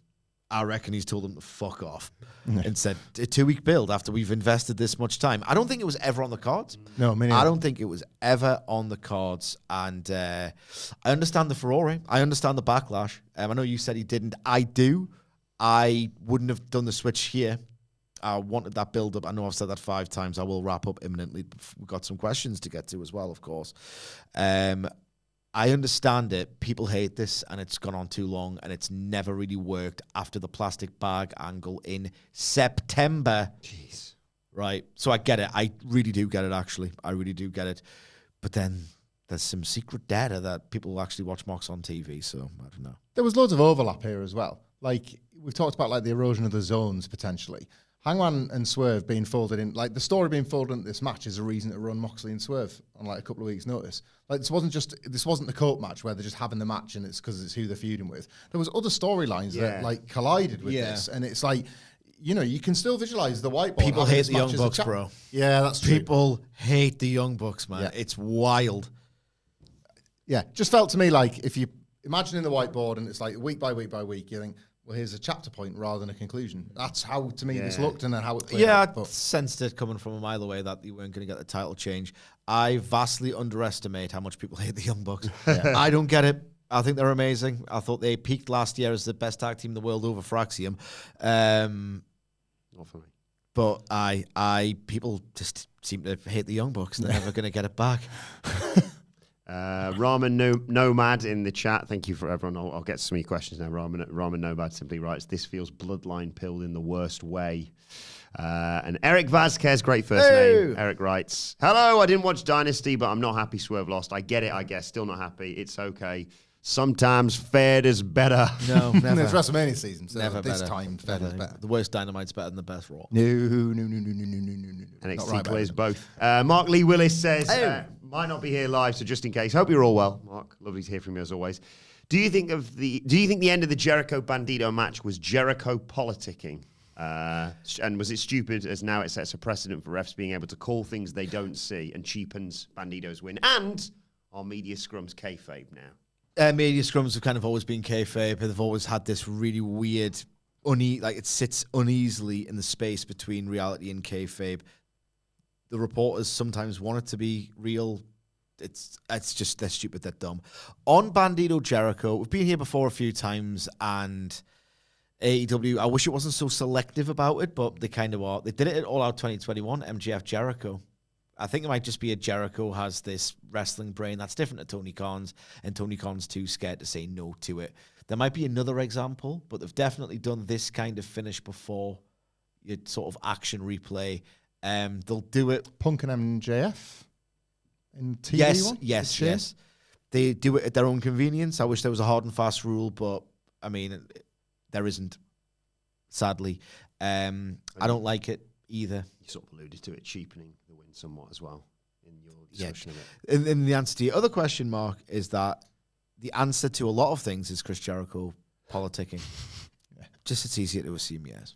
I reckon he's told them to fuck off and said, a 2-week build after we've invested this much time. I don't think it was ever on the cards. No, I don't think it was ever on the cards. And I understand the furore. I understand the backlash. I know you said he didn't. I do. I wouldn't have done the switch here. I wanted that build-up. I know I've said that 5 times. I will wrap up imminently. We've got some questions to get to as well, of course. I understand it. People hate this, and it's gone on too long, and it's never really worked after the plastic bag angle in September. Jeez. Right? So I get it. I really do get it, actually. I really do get it. But then there's some secret data that people will actually watch Mox on TV, so I don't know. There was loads of overlap here as well. Like, we've talked about, the erosion of the zones, potentially. Hangman and Swerve being folded in, the story being folded into this match is a reason to run Moxley and Swerve on a couple of weeks' notice. This wasn't the coat match where they're just having the match and it's because it's who they're feuding with. There was other storylines that collided with this, and it's you can still visualize the whiteboard. People hate the Young Bucks, bro. Yeah, that's true. People hate the Young Bucks, man. Yeah. It's wild. Yeah, just felt to me like if you imagining the whiteboard and it's week by week by week, you think, well, here's a chapter point rather than a conclusion. That's how, to me, this looked and then how it played out. I sensed it coming from a mile away that you weren't going to get the title change. I vastly underestimate how much people hate the Young Bucks. I don't get it. I think they're amazing. I thought they peaked last year as the best tag team in the world over Fraxium. Not for me. But people just seem to hate the Young Bucks. They're never going to get it back. Ramen Nomad in the chat. Thank you for everyone. I'll get some of your questions now. Ramen Nomad simply writes, "This feels bloodline pilled in the worst way." And Eric Vasquez, great first name. Eric writes, "Hello, I didn't watch Dynasty, but I'm not happy Swerve lost. I get it, I guess. Still not happy. It's okay. Sometimes fair is better." No, never. It's WrestleMania season, so Never this better. time fair is better. The worst Dynamite's better than the best Raw. No. NXT plays both. Mark Lee Willis says, might not be here live, so just in case. Hope you're all well. Mark, lovely to hear from you as always. Do you think the end of the Jericho Bandido match was Jericho politicking? And was it stupid, as now it sets a precedent for refs being able to call things they don't see and cheapens Bandido's win? And are media scrums kayfabe now? Media scrums have kind of always been kayfabe, but they've always had this really weird, it sits uneasily in the space between reality and kayfabe. The reporters sometimes want it to be real. It's just, they're stupid, they're dumb. On Bandido Jericho, we've been here before a few times, and AEW, I wish it wasn't so selective about it, but they kind of are. They did it at All Out 2021, MJF Jericho. I think it might just be a Jericho has this wrestling brain that's different to Tony Khan's, and Tony Khan's too scared to say no to it. There might be another example, but they've definitely done this kind of finish before, your sort of action replay. They'll do it. Punk and MJF in TV one? Yes. They do it at their own convenience. I wish there was a hard and fast rule, but I mean, there isn't, sadly. I don't like it either. You sort of alluded to it cheapening the win somewhat as well in your discussion of it. And the answer to your other question, Mark, is that the answer to a lot of things is Chris Jericho politicking. Just it's easier to assume yes.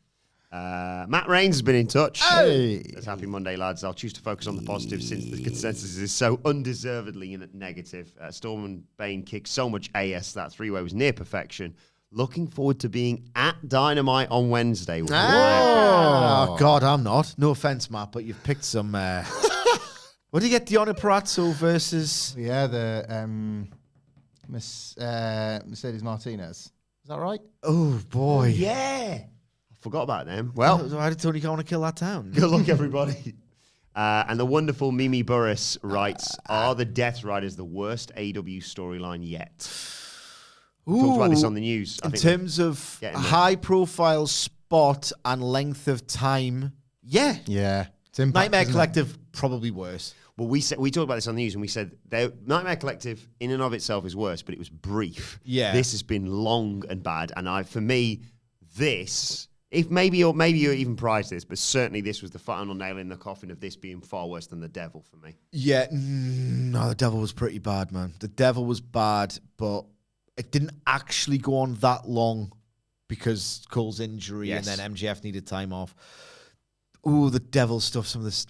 Matt Rains has been in touch. Hey! Says, happy Monday, lads. I'll choose to focus on the positive since the consensus is so undeservedly negative. Storm and Bayne kicked so much AS. That three-way was near perfection. Looking forward to being at Dynamite on Wednesday. Oh, God, I'm not. No offense, Matt, but you've picked some... what do you get? Deonna Purrazzo versus... Yeah, the Mercedes Martinez. Is that right? Oh, boy. Yeah. I forgot about them. Well, why did Tony want to kill that town? good luck, everybody. And the wonderful Mimi Burris writes, are the Death Riders the worst AEW storyline yet? We talked about this on the news. In terms of high-profile spot and length of time, yeah. Yeah. It's impact, Nightmare isn't Collective, probably worse. Well, we talked about this on the news, and we said Nightmare Collective in and of itself is worse, but it was brief. Yeah. This has been long and bad, and for me, this... If maybe you're even prior to this, but certainly this was the final nail in the coffin of this being far worse than the Devil for me. Yeah, no, the Devil was pretty bad, man. The Devil was bad, but it didn't actually go on that long because Cole's injury and then MJF needed time off. Ooh, the Devil stuff, some of this.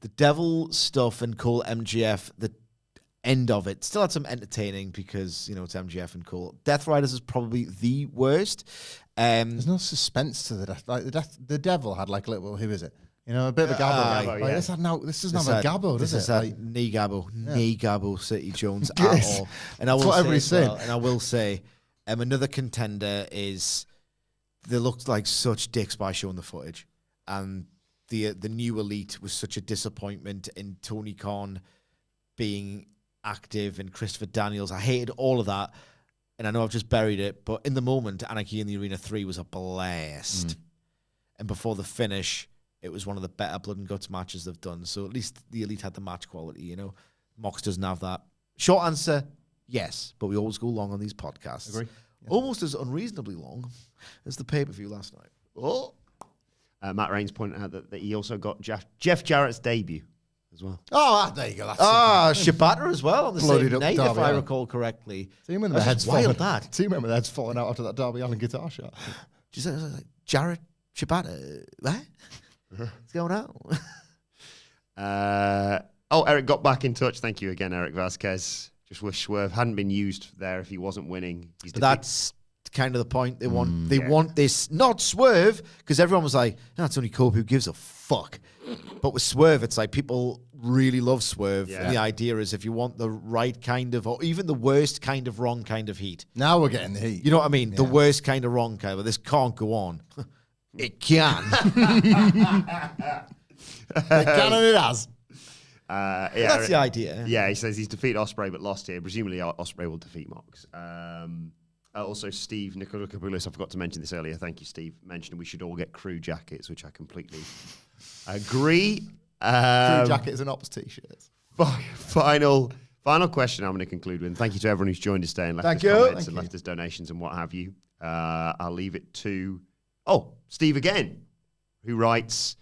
The Devil stuff and Cole MJF, the end of it still had some entertaining because, it's MJF and Cole. Death Riders is probably the worst. There's no suspense to the death. Like the Devil had like a little, who is it? A bit of a gabbo. Yeah. This doesn't have a gabbo, does it? This is knee gabbo, City Jones at all. And I will what say, everybody's saying. and I will say, another contender is they looked like such dicks by showing the footage, and the new Elite was such a disappointment in Tony Khan being active and Christopher Daniels. I hated all of that. And I know I've just buried it, but in the moment, Anarchy in the Arena 3 was a blast. And before the finish, it was one of the better Blood and Guts matches they've done. So at least the Elite had the match quality, Mox doesn't have that. Short answer, yes. But we always go long on these podcasts. Agree. Yeah. Almost as unreasonably long as the pay-per-view last night. Oh. Matt Rains pointed out that he also got Jeff Jarrett's debut as well. Oh, there you go. That's Shibata as well on the Bloodied same up night, Darby if I Allin. recall correctly. See when the That's head's just wild, falling. that. See when the head's falling out after that Darby Allin guitar shot. Just like, Jarrett Shibata, what? What's going on? Eric got back in touch. Thank you again, Eric Vasquez. Just wish Swerve hadn't been used there if he wasn't winning. That's kind of the point. They want this, not Swerve, because everyone was like, it's only Cope, who gives a fuck. But with Swerve, it's like people really love Swerve. Yeah. And the idea is if you want the right kind of, or even the worst kind of wrong kind of heat. Now we're getting the heat. You know what I mean? Yeah. The worst kind of wrong kind of, this can't go on. It can. It can and it has. That's the idea. Yeah, he says he's defeated Ospreay but lost here. Presumably Ospreay will defeat Mox. Also, Steve Nikolakopoulos, I forgot to mention this earlier. Thank you, Steve. Mentioned we should all get crew jackets, which I completely agree. Crew jacket is an ops t-shirt. Final question I'm going to conclude with. Thank you to everyone who's joined us today and left us comments and left us donations and what have you. I'll leave it to Steve again, who writes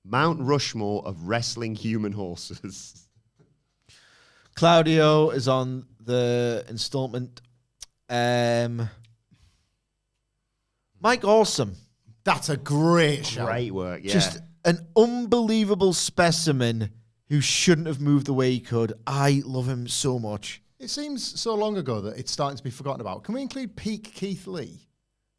Mount Rushmore of wrestling human horses. Claudio is on the installment. Mike Awesome. That's a great show. Great work, yeah. Just an unbelievable specimen who shouldn't have moved the way he could. I love him so much. It seems so long ago that it's starting to be forgotten about. Can we include peak Keith Lee?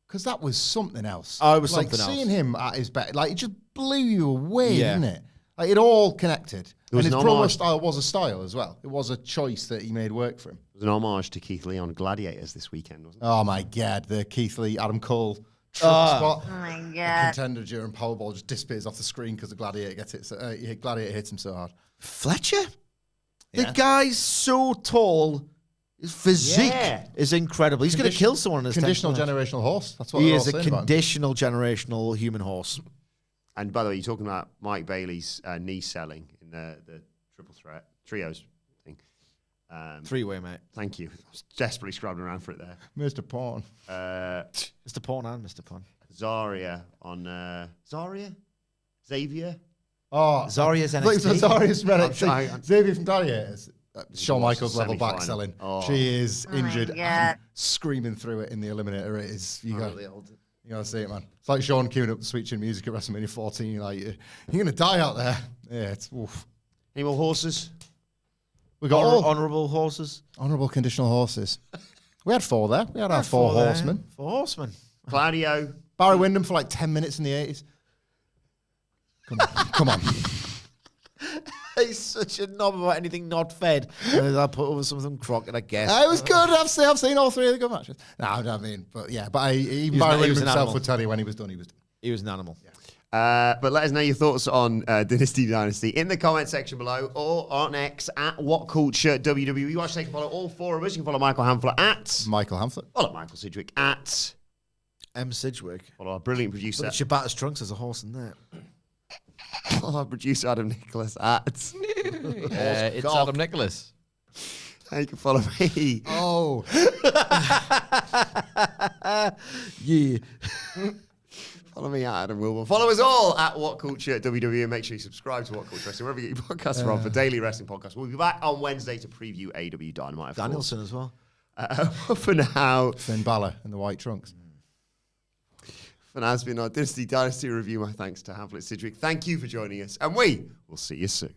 Because that was something else. Oh, it was something else. Seeing him at his best, it just blew you away, didn't it? Like, it all connected. And his promo style was a style as well. It was a choice that he made work for him. It was an homage to Keith Lee on Gladiators this weekend, wasn't it? Oh, my God. The Keith Lee, Adam Cole spot. Oh my The God. contender during Powerball just disappears off the screen because the Gladiator gets it. Gladiator hits him so hard. Fletcher? Yeah. The guy's so tall. His physique is incredible. He's going to kill someone in his Conditional 10th match. generational horse. That's what He they're is all a saying about him. conditional generational human horse. And by the way, you're talking about Mike Bailey's knee selling in the triple threat trios thing. Three-way, mate. Thank you. I was desperately scrabbling around for it there. Mr. Pawn. Mr. Pawn and Mr. Pawn. Zaria on Xavier. Oh, Zaria's Look, NXT. Zaria's from I'm NXT. trying- Xavier from Gladiators. Shawn lost Michaels the level back semi-final. selling. Oh. She is my injured God. and screaming through it in the Eliminator. It is. You got to see it, man. It's like Sean queuing up Sweet Chin Music at WrestleMania 14. You're like, you're going to die out there. Yeah, it's oof. Any more horses? We got all honourable horses. honourable conditional horses. We had 4 there. We had our 4 horsemen. 4 horsemen. Claudio. Barry Windham for like 10 minutes in the 80s. Come on. He's such a knob about anything not fed. I put over something Crockett, I guess. It was good. I've seen all 3 of the good matches. No, I mean, but yeah. But even Barry Windham himself would tell you when he was done, he was done. He was an animal. Yeah. But let us know your thoughts on Dynasty Dynasty in the comment section below or on X at WhatCulture WWE. You watch, take and follow all 4 of us. You can follow Michael Hamflett at Michael Hamflett. Follow Michael Sidgwick at M. Sidgwick. follow our brilliant producer. But Shabata's trunks as a horse in there. Follow our producer Adam Nicholas at It's Adam Nicholas. and you can follow me. Oh. Yeah. Follow me at Adam Wilbourn. Follow us all at WhatCulture WWE and make sure you subscribe to WhatCulture Wrestling wherever you get your podcasts from for daily wrestling podcasts. We'll be back on Wednesday to preview AEW Dynamite. of course. Danielson as well. For now, Finn Balor in the white trunks. for now, it's been our Dynasty Dynasty review. My thanks to Hamflett Sidgwick. Thank you for joining us, and we will see you soon.